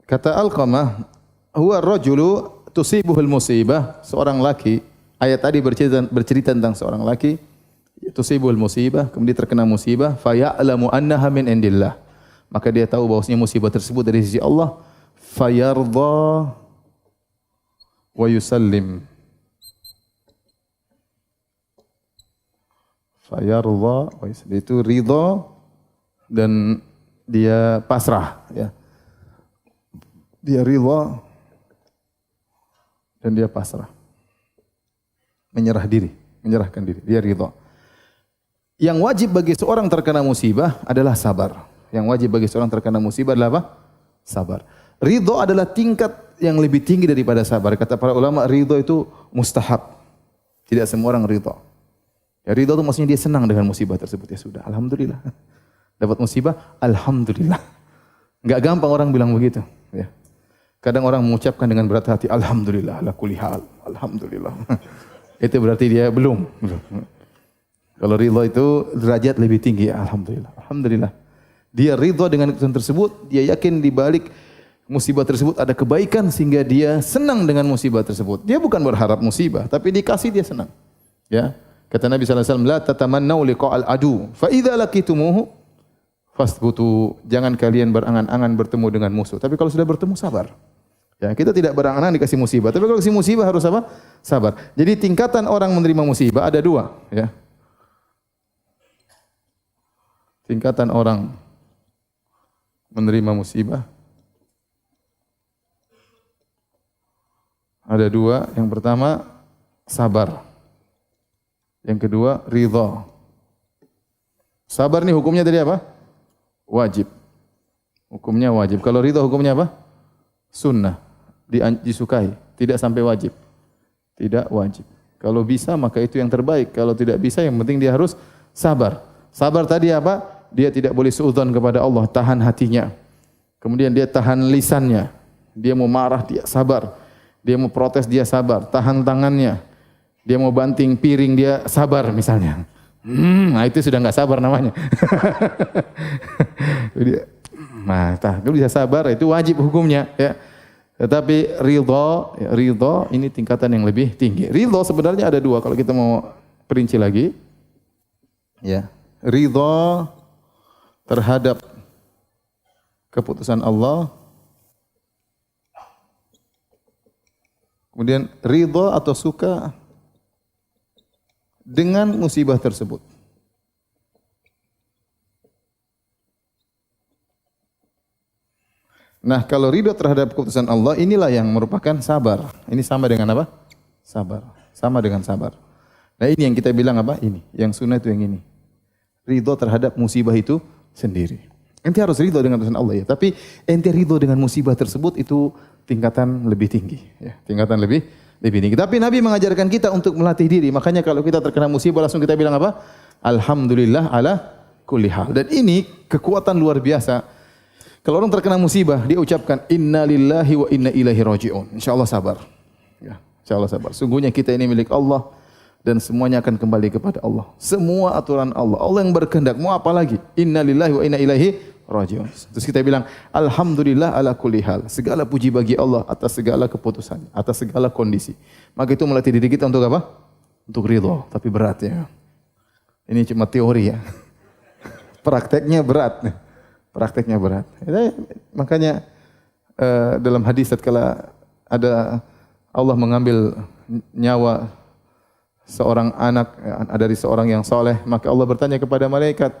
A: Kata Alqamah, huwa ar-rajulu tusibuhul musibah, seorang laki. Ayat tadi bercerita tentang seorang laki tusibuhul musibah, kemudian terkena musibah, faya'lamu annaha min indillah. Maka dia tahu bahwasanya musibah tersebut dari sisi Allah, fayarda wa yusallim. Fayarda wa yusallim, itu ridha dan dia pasrah, ya. Dia ridha dan dia pasrah. Menyerahkan diri. Dia ridha. Yang wajib bagi seorang terkena musibah adalah sabar. Yang wajib bagi seorang terkena musibah adalah apa? Sabar. Ridha adalah tingkat yang lebih tinggi daripada sabar. Kata para ulama, ridha itu mustahab. Tidak semua orang ridha. Ya, ridha itu maksudnya dia senang dengan musibah tersebut. Ya sudah, alhamdulillah. Dapat musibah, alhamdulillah. Enggak gampang orang bilang begitu, ya. Kadang orang mengucapkan dengan berat hati, alhamdulillah ala kulli hal, alhamdulillah. Itu berarti dia belum. Kalau ridha itu derajat lebih tinggi, alhamdulillah. Alhamdulillah. Dia ridha dengan keputusan tersebut, dia yakin di balik musibah tersebut ada kebaikan sehingga dia senang dengan musibah tersebut. Dia bukan berharap musibah, tapi dikasih dia senang. Ya. Kata Nabi sallallahu alaihi wasallam, la tatamannau liqa'al adu, fa idza laqitumuhu fasbutu, jangan kalian berangan-angan bertemu dengan musuh. Tapi kalau sudah bertemu sabar. Ya, kita tidak berangan-angan dikasih musibah. Tapi kalau kasih musibah harus apa? Sabar. Jadi tingkatan orang menerima musibah ada dua. Ya. Tingkatan orang menerima musibah ada dua. Yang pertama sabar. Yang kedua ridha. Sabar nih hukumnya tadi apa? Wajib. Hukumnya wajib. Kalau ridha hukumnya apa? Sunnah. Disukai. Tidak sampai wajib. Tidak wajib. Kalau bisa maka itu yang terbaik. Kalau tidak bisa yang penting dia harus sabar. Sabar tadi apa? Dia tidak boleh suudzon kepada Allah. Tahan hatinya. Kemudian dia tahan lisannya. Dia mau marah, dia sabar. Dia mau protes, dia sabar. Tahan tangannya. Dia mau banting piring, dia sabar misalnya. Nah itu sudah enggak sabar namanya. Nah, kalau bisa sabar itu wajib hukumnya. Ya. Tetapi ridho ini tingkatan yang lebih tinggi. Ridho sebenarnya ada dua kalau kita mau perinci lagi. Ya, ridho terhadap keputusan Allah. Kemudian ridho atau suka dengan musibah tersebut. Nah, kalau ridho terhadap keputusan Allah, inilah yang merupakan sabar. Ini sama dengan apa? Sabar. Sama dengan sabar. Nah, ini yang kita bilang apa? Ini. Yang sunnah itu yang ini. Ridho terhadap musibah itu sendiri. Ente harus ridho dengan keputusan Allah ya. Tapi ente ridho dengan musibah tersebut itu tingkatan lebih tinggi. Ya, tingkatan lebih tinggi. Tapi Nabi mengajarkan kita untuk melatih diri. Makanya kalau kita terkena musibah langsung kita bilang apa? Alhamdulillah ala kulli hal. Dan ini kekuatan luar biasa. Kalau orang terkena musibah, dia ucapkan inna lillahi wa inna ilaihi raji'un. Insyaallah sabar. Ya, insyaallah sabar. Sungguhnya kita ini milik Allah dan semuanya akan kembali kepada Allah. Semua aturan Allah. Allah yang berkehendak. Mau apa lagi? Inna lillahi wa inna ilaihi raji'un. Terus kita bilang alhamdulillah ala kulli hal. Segala puji bagi Allah atas segala keputusan, atas segala kondisi. Maka itu melatih diri kita untuk apa? Untuk ridho, tapi berat ya. Ini cuma teori ya. Prakteknya berat. Prakteknya berat. Makanya dalam hadis tatkala ada Allah mengambil nyawa seorang anak dari seorang yang soleh, maka Allah bertanya kepada malaikat,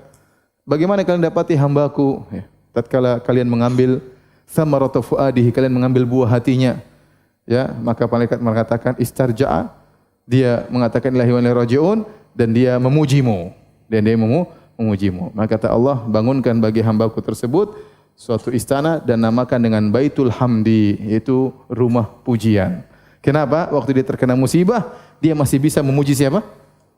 A: bagaimana kalian dapati hambaku? Tatkala kalian mengambil samaratu fuadihi, kalian mengambil buah hatinya, ya, maka malaikat mengatakan istarja'a, dia mengatakan ilahi wa inna ilaihi raji'un, dan dia memujimu. Maka kata Allah, bangunkan bagi hambaku tersebut suatu istana dan namakan dengan Baitul Hamdi, yaitu rumah pujian. Kenapa? Waktu dia terkena musibah, dia masih bisa memuji siapa?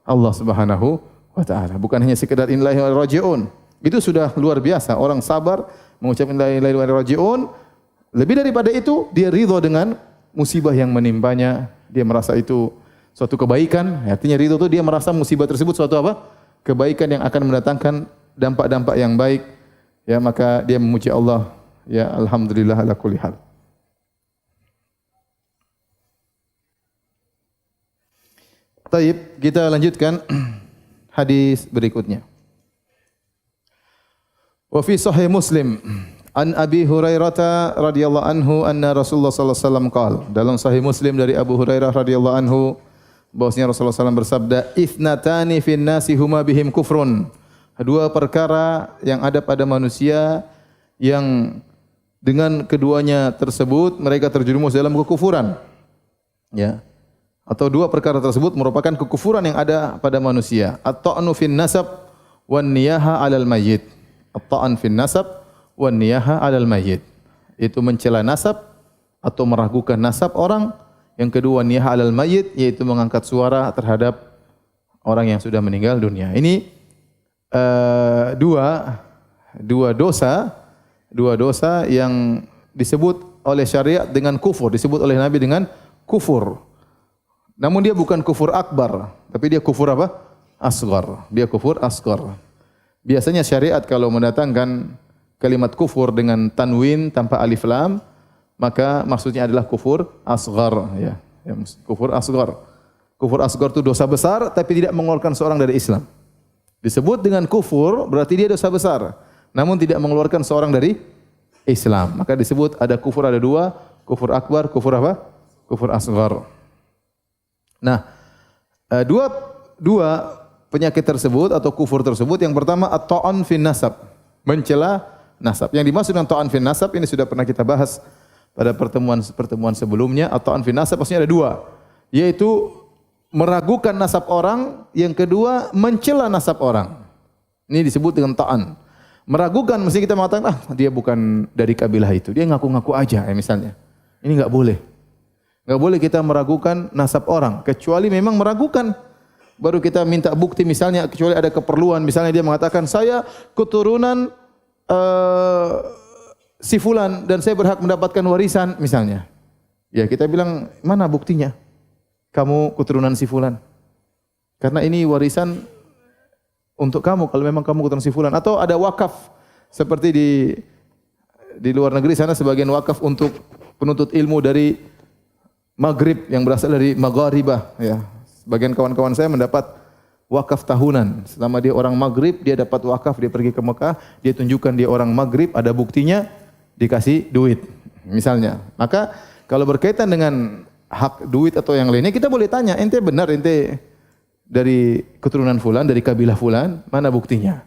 A: Allah Subhanahu wa taala. Bukan hanya sekedar innallahi wa raji'un. Itu sudah luar biasa. Orang sabar mengucapkan innallahi wa raji'un. Lebih daripada itu, dia ridho dengan musibah yang menimpanya. Dia merasa itu suatu kebaikan. Artinya ridho itu dia merasa musibah tersebut suatu apa? Kebaikan yang akan mendatangkan dampak-dampak yang baik. Ya, maka dia memuji Allah. Ya, alhamdulillah ala kulli hal. Taib, kita lanjutkan hadis berikutnya. Wa fi sahih Muslim an Abi Hurairah radhiyallahu anhu anna Rasulullah sallallahu alaihi wasallam qala. Dalam sahih Muslim dari Abu Hurairah radhiyallahu anhu bahwasanya Rasulullah SAW bersabda, "Itsnatani fin nasi huma bihim kufrun." Dua perkara yang ada pada manusia yang dengan keduanya tersebut mereka terjerumus dalam kekufuran. Ya. Atau dua perkara tersebut merupakan kekufuran yang ada pada manusia. At-ta'nu fin nasab wan niyaha 'alal mayyit. At-ta'an fin nasab wan niyaha 'alal mayyit. Itu mencela nasab atau meragukan nasab orang. Yang kedua niyaha 'alal mayyit, yaitu mengangkat suara terhadap orang yang sudah meninggal dunia. Ini dua dosa yang disebut oleh syariat dengan kufur, disebut oleh Nabi dengan kufur. Namun dia bukan kufur akbar, tapi dia kufur apa? Asghar. Dia kufur asghar. Biasanya syariat kalau mendatangkan kalimat kufur dengan tanwin tanpa alif lam, maka maksudnya adalah kufur asghar, ya. Kufur asghar. Kufur asghar itu dosa besar tapi tidak mengeluarkan seorang dari Islam. Disebut dengan kufur berarti dia dosa besar. namun tidak mengeluarkan seorang dari Islam. Maka disebut ada kufur ada dua, kufur akbar, kufur apa? Kufur asghar. Nah, dua penyakit tersebut atau kufur tersebut, yang pertama at-ta'an fin nasab, mencela nasab. Yang dimaksud dengan ta'an fin nasab ini sudah pernah kita bahas pada pertemuan sebelumnya. At-ta'an fin nasab maksudnya ada dua, yaitu meragukan nasab orang, yang kedua mencela nasab orang. Ini disebut dengan ta'an. Meragukan mesti kita mengatakan dia bukan dari kabilah itu, dia ngaku-ngaku aja misalnya. Ini enggak boleh. Enggak boleh kita meragukan nasab orang, kecuali memang meragukan. Baru kita minta bukti misalnya, kecuali ada keperluan. Misalnya dia mengatakan saya keturunan si fulan dan saya berhak mendapatkan warisan misalnya. Ya kita bilang mana buktinya? Kamu keturunan si fulan. Karena ini warisan untuk kamu kalau memang kamu keturunan si fulan. Atau ada wakaf seperti di luar negeri sana sebagian wakaf untuk penuntut ilmu dari Maghrib yang berasal dari Magharibah ya. Sebagian kawan-kawan saya mendapat wakaf tahunan. Selama dia orang Maghrib, dia dapat wakaf, dia pergi ke Mekah, dia tunjukkan dia orang Maghrib, ada buktinya, dikasih duit misalnya. Maka kalau berkaitan dengan hak duit atau yang lainnya, kita boleh tanya, ente benar ente dari keturunan fulan, dari kabilah fulan, mana buktinya?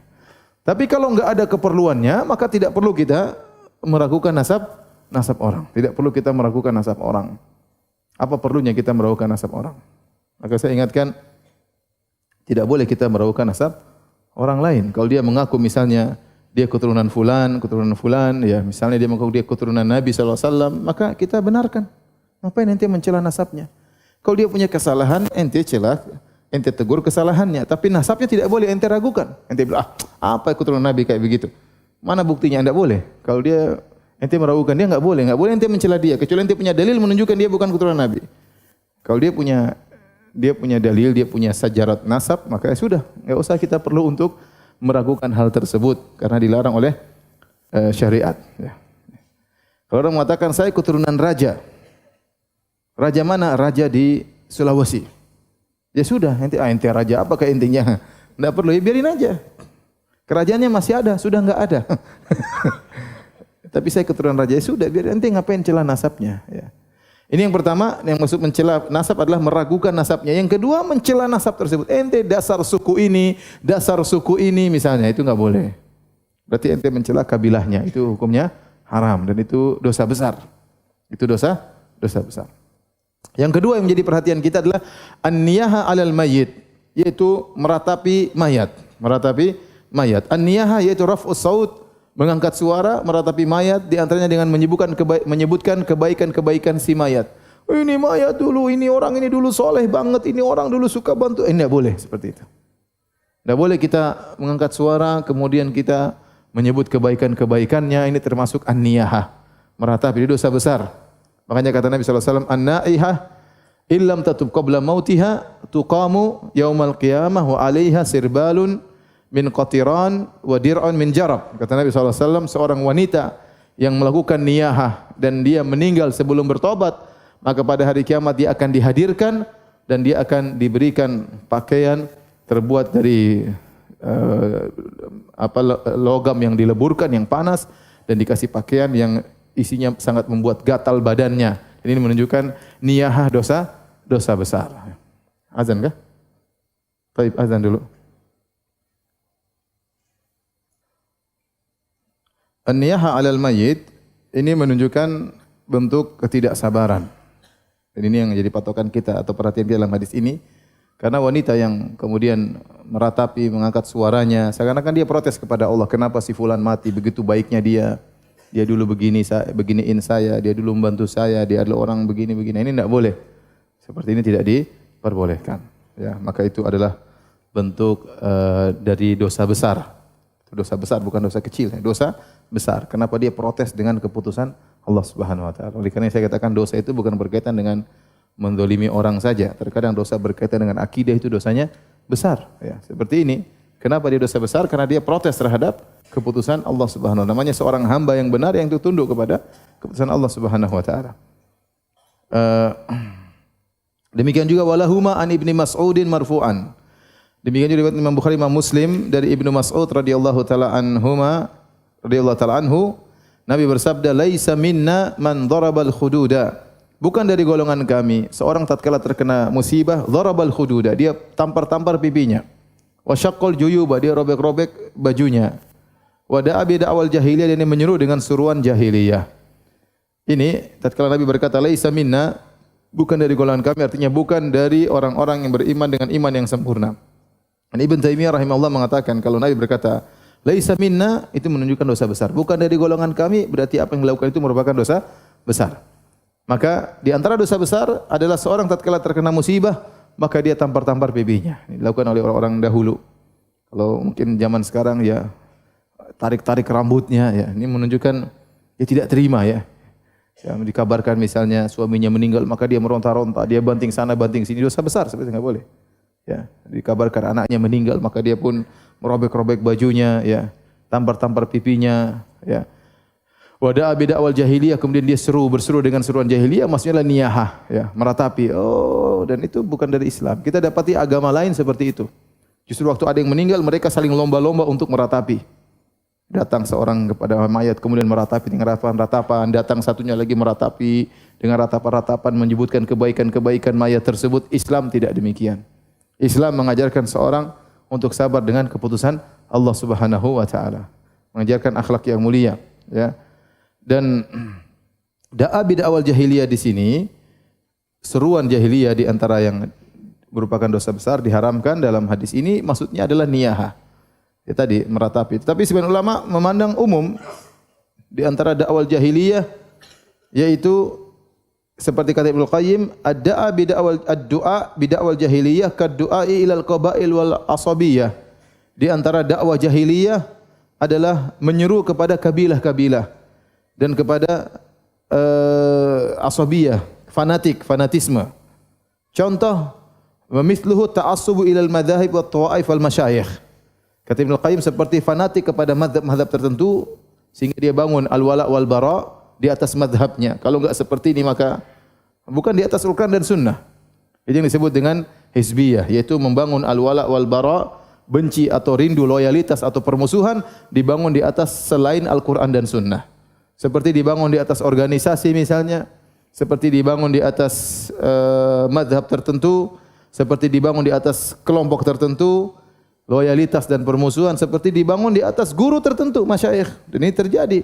A: Tapi kalau enggak ada keperluannya, maka tidak perlu kita meragukan nasab orang. Tidak perlu kita meragukan nasab orang. Apa perlunya kita meragukan nasab orang? Maka saya ingatkan, tidak boleh kita meragukan nasab orang lain. Kalau dia mengaku misalnya dia keturunan fulan, ya misalnya dia mengaku dia keturunan Nabi SAW, maka kita benarkan. Ngapain ente mencela nasabnya? Kalau dia punya kesalahan, ente celah, ente tegur kesalahannya. Tapi nasabnya tidak boleh ente ragukan. Ente bilang, apa keturunan Nabi kayak begitu? Mana buktinya? Anda boleh. Kalau dia ente meragukan dia enggak boleh ente mencela dia. Kecuali ente punya dalil menunjukkan dia bukan keturunan Nabi. Kalau dia punya dalil, dia punya sajarat nasab, maka ya sudah, enggak usah kita perlu untuk meragukan hal tersebut karena dilarang oleh syariat. Ya. Kalau orang mengatakan saya keturunan raja, raja mana? Raja di Sulawesi. Ya sudah, ente raja apa kayak intinya? Enggak perlu, ya biarin aja. Kerajaannya masih ada, sudah enggak ada. Tapi saya keturunan raja, ya sudah, biar ente ngapain celah nasabnya. Ya. Ini yang pertama, yang maksud mencela nasab adalah meragukan nasabnya. Yang kedua, mencela nasab tersebut. Ente dasar suku ini misalnya, itu enggak boleh. Berarti ente mencela kabilahnya, itu hukumnya haram dan itu dosa besar. Itu dosa besar. Yang kedua yang menjadi perhatian kita adalah an-niyaha 'alal mayyit, yaitu meratapi mayat. An-niyaha yaitu raf'us saut, mengangkat suara, meratapi mayat, di antaranya dengan menyebutkan kebaikan-kebaikan si mayat. Oh, ini mayat dulu, ini orang ini dulu soleh banget, ini orang dulu suka bantu. Ini tidak boleh seperti itu. Tidak boleh kita mengangkat suara, kemudian kita menyebut kebaikan-kebaikannya. Ini termasuk an-niyahah, meratapi, itu dosa besar. Makanya kata Nabi SAW, an-naihah illam tatub qabla mautiha tuqamu yaumal qiyamah wa alaiha sirbalun min qatiran wa dir'un min jarab. Kata Nabi SAW, seorang wanita yang melakukan niyahah dan dia meninggal sebelum bertobat, maka pada hari kiamat dia akan dihadirkan dan dia akan diberikan pakaian terbuat dari logam yang dileburkan, yang panas, dan dikasih pakaian yang isinya sangat membuat gatal badannya. Ini menunjukkan niyahah dosa besar. Azan kah? Baik, azan dulu. An-niyaha 'alal mayyit ini menunjukkan bentuk ketidaksabaran. Dan ini yang menjadi patokan kita atau perhatian kita dalam hadis ini. Karena wanita yang kemudian meratapi, mengangkat suaranya, seakan-akan dia protes kepada Allah, kenapa si fulan mati, begitu baiknya dia. Dia dulu beginiin saya, dia dulu membantu saya, dia adalah orang begini-begini. Ini tidak boleh. Seperti ini tidak diperbolehkan. Ya, maka itu adalah bentuk dari dosa besar. Dosa besar, bukan dosa kecil, dosa besar. Kenapa dia protes dengan keputusan Allah Subhanahu wa taala? Oleh karena saya katakan dosa itu bukan berkaitan dengan mendolimi orang saja. Terkadang dosa berkaitan dengan akidah, itu dosanya besar. Ya, seperti ini. Kenapa dia dosa besar? Karena dia protes terhadap keputusan Allah Subhanahu wa taala. Namanya seorang hamba yang benar yang tunduk kepada keputusan Allah Subhanahu wa taala. Demikian juga walahuma an Ibnu Mas'udin marfu'an. Demikian juga riwayat Imam Bukhari, Imam Muslim dari Ibnu Mas'ud radhiyallahu taala anhuma, radhiyallahu taala anhu, Nabi bersabda, "Laisa minna man darabal khududa." Bukan dari golongan kami seorang tatkala terkena musibah, darabal khududa, dia tampar-tampar pipinya. Wa syaqqal juyuba, dia robek-robek bajunya. Wa da'a bi da'wal jahiliyah, dia menyeru dengan seruan jahiliyah. Ini tatkala Nabi berkata laisa minna, bukan dari golongan kami, artinya bukan dari orang-orang yang beriman dengan iman yang sempurna. Dan Ibn Taimiyah rahimahullah mengatakan kalau Nabi berkata laisa minna, itu menunjukkan dosa besar. Bukan dari golongan kami, berarti apa yang dilakukan itu merupakan dosa besar. Maka di antara dosa besar adalah seorang tatkala terkena musibah, maka dia tampar-tampar pipinya. Ini dilakukan oleh orang-orang dahulu. Kalau mungkin zaman sekarang ya tarik-tarik rambutnya ya. Ini menunjukkan dia tidak terima ya. Ya, dikabarkan misalnya suaminya meninggal, maka dia meronta-ronta, dia banting sana banting sini, dosa besar sebenarnya enggak boleh. Ya, dikabarkan anaknya meninggal, maka dia pun merobek-robek bajunya, ya, tampar-tampar pipinya, ya. Wada'a bid'awal jahiliyah, kemudian dia berseru dengan seruan jahiliyah, maksudnya adalah niyahah, ya, meratapi. Oh, dan itu bukan dari Islam. Kita dapati agama lain seperti itu. Justru waktu ada yang meninggal, mereka saling lomba-lomba untuk meratapi. Datang seorang kepada mayat, kemudian meratapi dengan ratapan, datang satunya lagi meratapi dengan ratapan-ratapan, menyebutkan kebaikan-kebaikan mayat tersebut. Islam tidak demikian. Islam mengajarkan seorang untuk sabar dengan keputusan Allah Subhanahu wa taala. Mengajarkan akhlak yang mulia, ya. Dan da'a bid'awal jahiliyah di sini, seruan jahiliyah di antara yang merupakan dosa besar diharamkan dalam hadis ini, maksudnya adalah niyahah. Ya tadi meratapi. Tapi sebagian ulama memandang umum di antara dakwal jahiliyah, yaitu seperti kata Ibnu Qayyim, ad-da'a ad-du'a bid'awal jahiliyah kad-du'ai ilal qabail wal asabiyah. Di antara dakwah jahiliyah adalah menyeru kepada kabilah-kabilah dan kepada asabiyah, fanatisme. Contoh, wa mithluhu ta'assubu ilal madzahib wat tawaif wal masyayikh. Kata Ibnu Qayyim, seperti fanatik kepada mazhab-mazhab tertentu sehingga dia bangun al-wala wal bara di atas mazhabnya. Kalau enggak seperti ini maka bukan di atas Al-Quran dan Sunnah. Itu yang disebut dengan hizbiyah, yaitu membangun al-wala wal bara, benci atau rindu, loyalitas atau permusuhan dibangun di atas selain Al-Quran dan Sunnah. Seperti dibangun di atas organisasi misalnya, seperti dibangun di atas mazhab tertentu, seperti dibangun di atas kelompok tertentu, loyalitas dan permusuhan seperti dibangun di atas guru tertentu, masyayikh. Dan ini terjadi.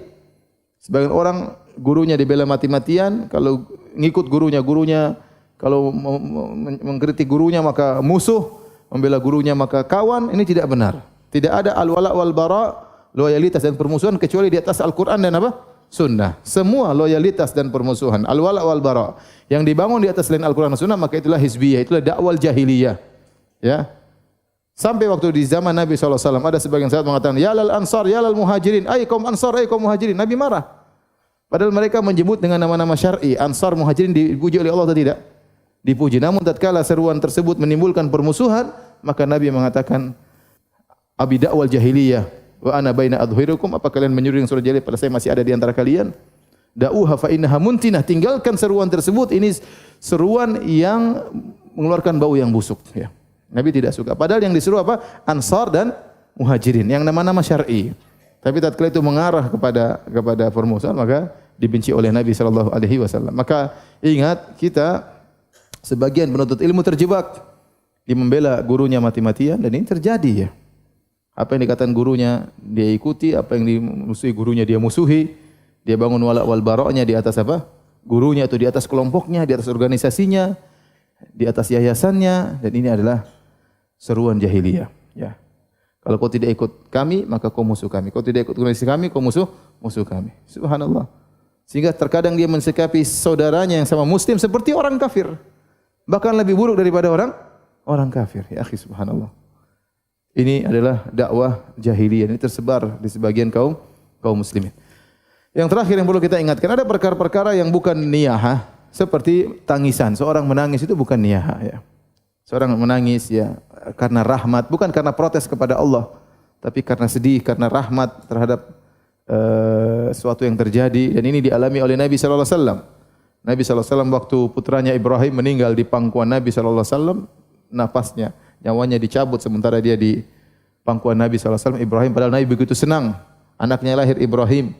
A: Sebagian orang gurunya dibela mati-matian, kalau ngikut gurunya kalau mengkritik gurunya maka musuh, membela gurunya maka kawan. Ini tidak benar. Tidak ada al-wala wal bara, loyalitas dan permusuhan kecuali di atas Al-Qur'an dan apa? Sunnah. Semua loyalitas dan permusuhan, al-wala wal bara yang dibangun di atas selain Al-Qur'an dan Sunnah, maka itulah hizbiyah, itulah dakwal jahiliyah. Ya. Sampai waktu di zaman Nabi SAW ada sebagian sahabat mengatakan, ya lal ansar, ya lal muhajirin, ay kaum ansar, ay kaum muhajirin. Nabi marah. Padahal mereka menyebut dengan nama-nama syar'i. Ansar, muhajirin dipuji oleh Allah atau tidak? Dipuji. Namun tatkala seruan tersebut menimbulkan permusuhan, maka Nabi mengatakan, abi da'wal jahiliyah wa ana baina adhhirikum, apa kalian menyuruh yang surah jahiliyah pada saya masih ada di antara kalian? Da'uha fa innaha muntinah, tinggalkan seruan tersebut, ini seruan yang mengeluarkan bau yang busuk, ya. Nabi tidak suka. Padahal yang disuruh apa? Ansar dan muhajirin, yang nama-nama syar'i. Tapi tatkala itu mengarah kepada permusuhan, maka dibenci oleh Nabi sallallahu alaihi wasallam. Maka ingat, kita sebagian penuntut ilmu terjebak di membela gurunya mati-matian, dan ini terjadi, ya. Apa yang dikatakan gurunya dia ikuti, apa yang dimusuhi gurunya dia musuhi. Dia bangun wala wal bara'nya di atas apa? Gurunya itu di atas kelompoknya, di atas organisasinya, di atas yayasannya, dan ini adalah seruan jahiliyah, ya. Kalau kau tidak ikut kami, maka kau musuh kami. Kau tidak ikut organisasi kami, kau musuh kami. Subhanallah. Sehingga terkadang dia mensikapi saudaranya yang sama muslim seperti orang kafir. Bahkan lebih buruk daripada orang kafir. Ya akhi, subhanallah. Ini adalah dakwah jahiliyah. Ini tersebar di sebagian kaum muslimin. Yang terakhir yang perlu kita ingatkan, ada perkara-perkara yang bukan niyahah, seperti tangisan. Seorang menangis itu bukan niyahah, ya. Seorang menangis ya karena rahmat, bukan karena protes kepada Allah, tapi karena sedih, karena rahmat terhadap sesuatu yang terjadi, dan ini dialami oleh Nabi sallallahu alaihi wasallam. Nabi sallallahu alaihi wasallam waktu putranya Ibrahim meninggal di pangkuan Nabi sallallahu alaihi wasallam, nyawanya dicabut sementara dia di pangkuan Nabi sallallahu alaihi wasallam. Ibrahim padahal Nabi begitu senang Anaknya lahir Ibrahim.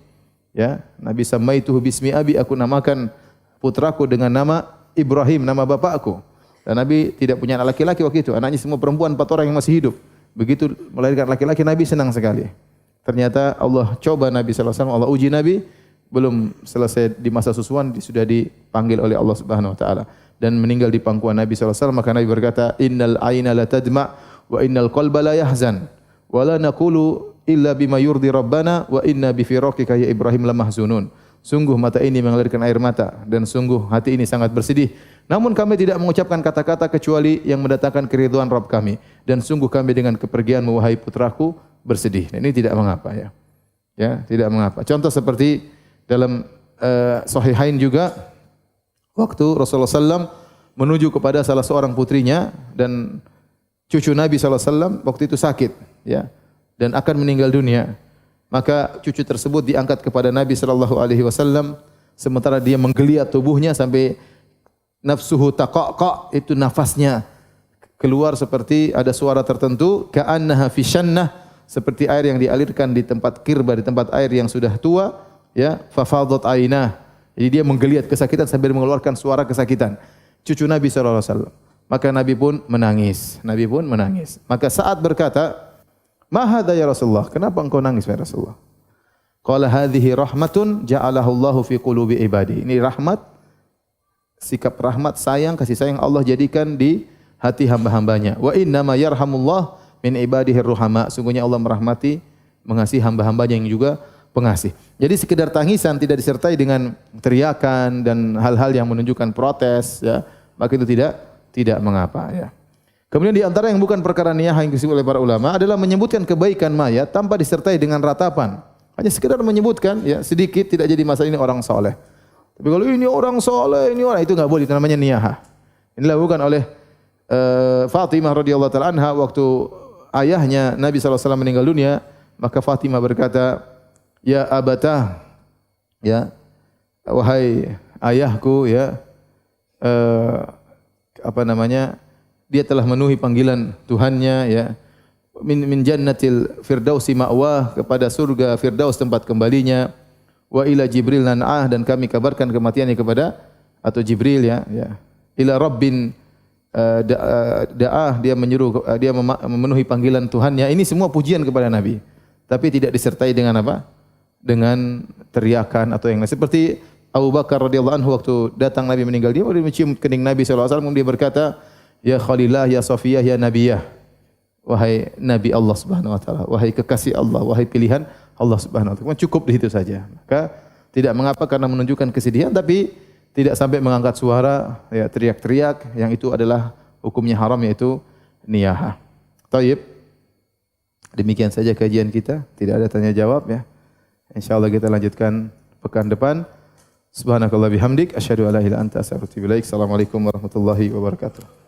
A: Ya, Nabi samaituhu bismi abi, aku namakan putraku dengan nama Ibrahim, nama bapakku. Dan Nabi tidak punya anak laki-laki waktu itu. Anaknya semua perempuan, 4 orang yang masih hidup. Begitu melahirkan laki-laki, Nabi senang sekali. Ternyata Allah coba Nabi sallallahu alaihi wasallam, Allah uji Nabi, belum selesai di masa susuan sudah dipanggil oleh Allah Subhanahu wa taala dan meninggal di pangkuan Nabi sallallahu alaihi wasallam. Maka Nabi berkata, "Innal aina la tadma wa innal qalba la yahzan wa la naqulu illa bima yurdi rabbana wa inna bi firaqika ya Ibrahim lamahzunun." Sungguh mata ini mengalirkan air mata dan sungguh hati ini sangat bersedih. Namun kami tidak mengucapkan kata-kata kecuali yang mendatangkan keridhaan Rabb kami. Dan sungguh kami dengan kepergianmu wahai putraku bersedih. Nah, ini tidak mengapa ya. Ya, tidak mengapa. Contoh seperti dalam Sahihain juga waktu Rasulullah SAW menuju kepada salah seorang putrinya dan cucu Nabi SAW waktu itu sakit ya dan akan meninggal dunia. Maka cucu tersebut diangkat kepada Nabi SAW sementara dia menggeliat tubuhnya sampai nafsuhu taqaqa, itu nafasnya keluar seperti ada suara tertentu, ka'annaha fi syannah, seperti air yang dialirkan di tempat kirba, di tempat air yang sudah tua, ya, fa fadat ainah. Jadi dia menggeliat kesakitan sambil mengeluarkan suara kesakitan. Cucu Nabi sallallahu alaihi wasallam. Maka Nabi pun menangis. Nabi pun menangis. Maka saat berkata, "Ma hadza ya Rasulullah? Kenapa engkau nangis ya Rasulullah?" Qala hadhihi rahmatun ja'alahu Allahu fi qulubi ibadi. Ini rahmat, sikap rahmat, sayang, kasih sayang Allah jadikan di hati hamba-hambanya. Wa inna ma yarhamullah min ibadihi ruhama. Sungguhnya Allah merahmati, mengasihi hamba-hambanya yang juga pengasih. Jadi sekedar tangisan tidak disertai dengan teriakan dan hal-hal yang menunjukkan protes, ya, maka itu tidak mengapa, ya. Kemudian di antara yang bukan perkara niyah yang disebut oleh para ulama adalah menyebutkan kebaikan mayat tanpa disertai dengan ratapan. Hanya sekedar menyebutkan, ya, sedikit, tidak jadi masalah ini orang soleh. Tapi kalau ini orang soleh, ini orang, itu enggak boleh, itu namanya niyah. Ini dilakukan oleh Fatimah radhiyallahu taala anha waktu ayahnya Nabi sallallahu alaihi wasallam meninggal dunia, maka Fatimah berkata, "Ya abatah, ya, wahai ayahku, ya, dia telah memenuhi panggilan Tuhannya, ya, min jannatil firdausi ma'wah, kepada surga Firdaus tempat kembalinya, wa ila Jibril nan'ah, dan kami kabarkan kematiannya kepada, atau Jibril, ya, ila rabbin da'ah, dia menyuruh, dia memenuhi panggilan Tuhannya." Ini semua pujian kepada Nabi, tapi tidak disertai dengan apa? Dengan teriakan atau yang lain. Seperti Abu Bakar radhiyallahu anhu waktu datang Nabi meninggal, dia mencium kening Nabi sallallahu alaihi wasallam, dia berkata, "Ya Khalillah, ya Safiyah, ya Nabiyah." Wahai Nabi Allah Subhanahu wa taala, wahai kekasih Allah, wahai pilihan Allah Subhanahu wa taala. Cukup di situ saja. Maka tidak mengapa karena menunjukkan kesedihan, tapi tidak sampai mengangkat suara, ya, teriak-teriak, yang itu adalah hukumnya haram, yaitu niyahah. Taib. Demikian saja kajian kita, tidak ada tanya jawab, ya. Insyaallah kita lanjutkan pekan depan. Subhanakallah bihamdik, asyhadu an la ilaha illa anta astaghfiruka wa atubu ilaik. Assalamualaikum warahmatullahi wabarakatuh.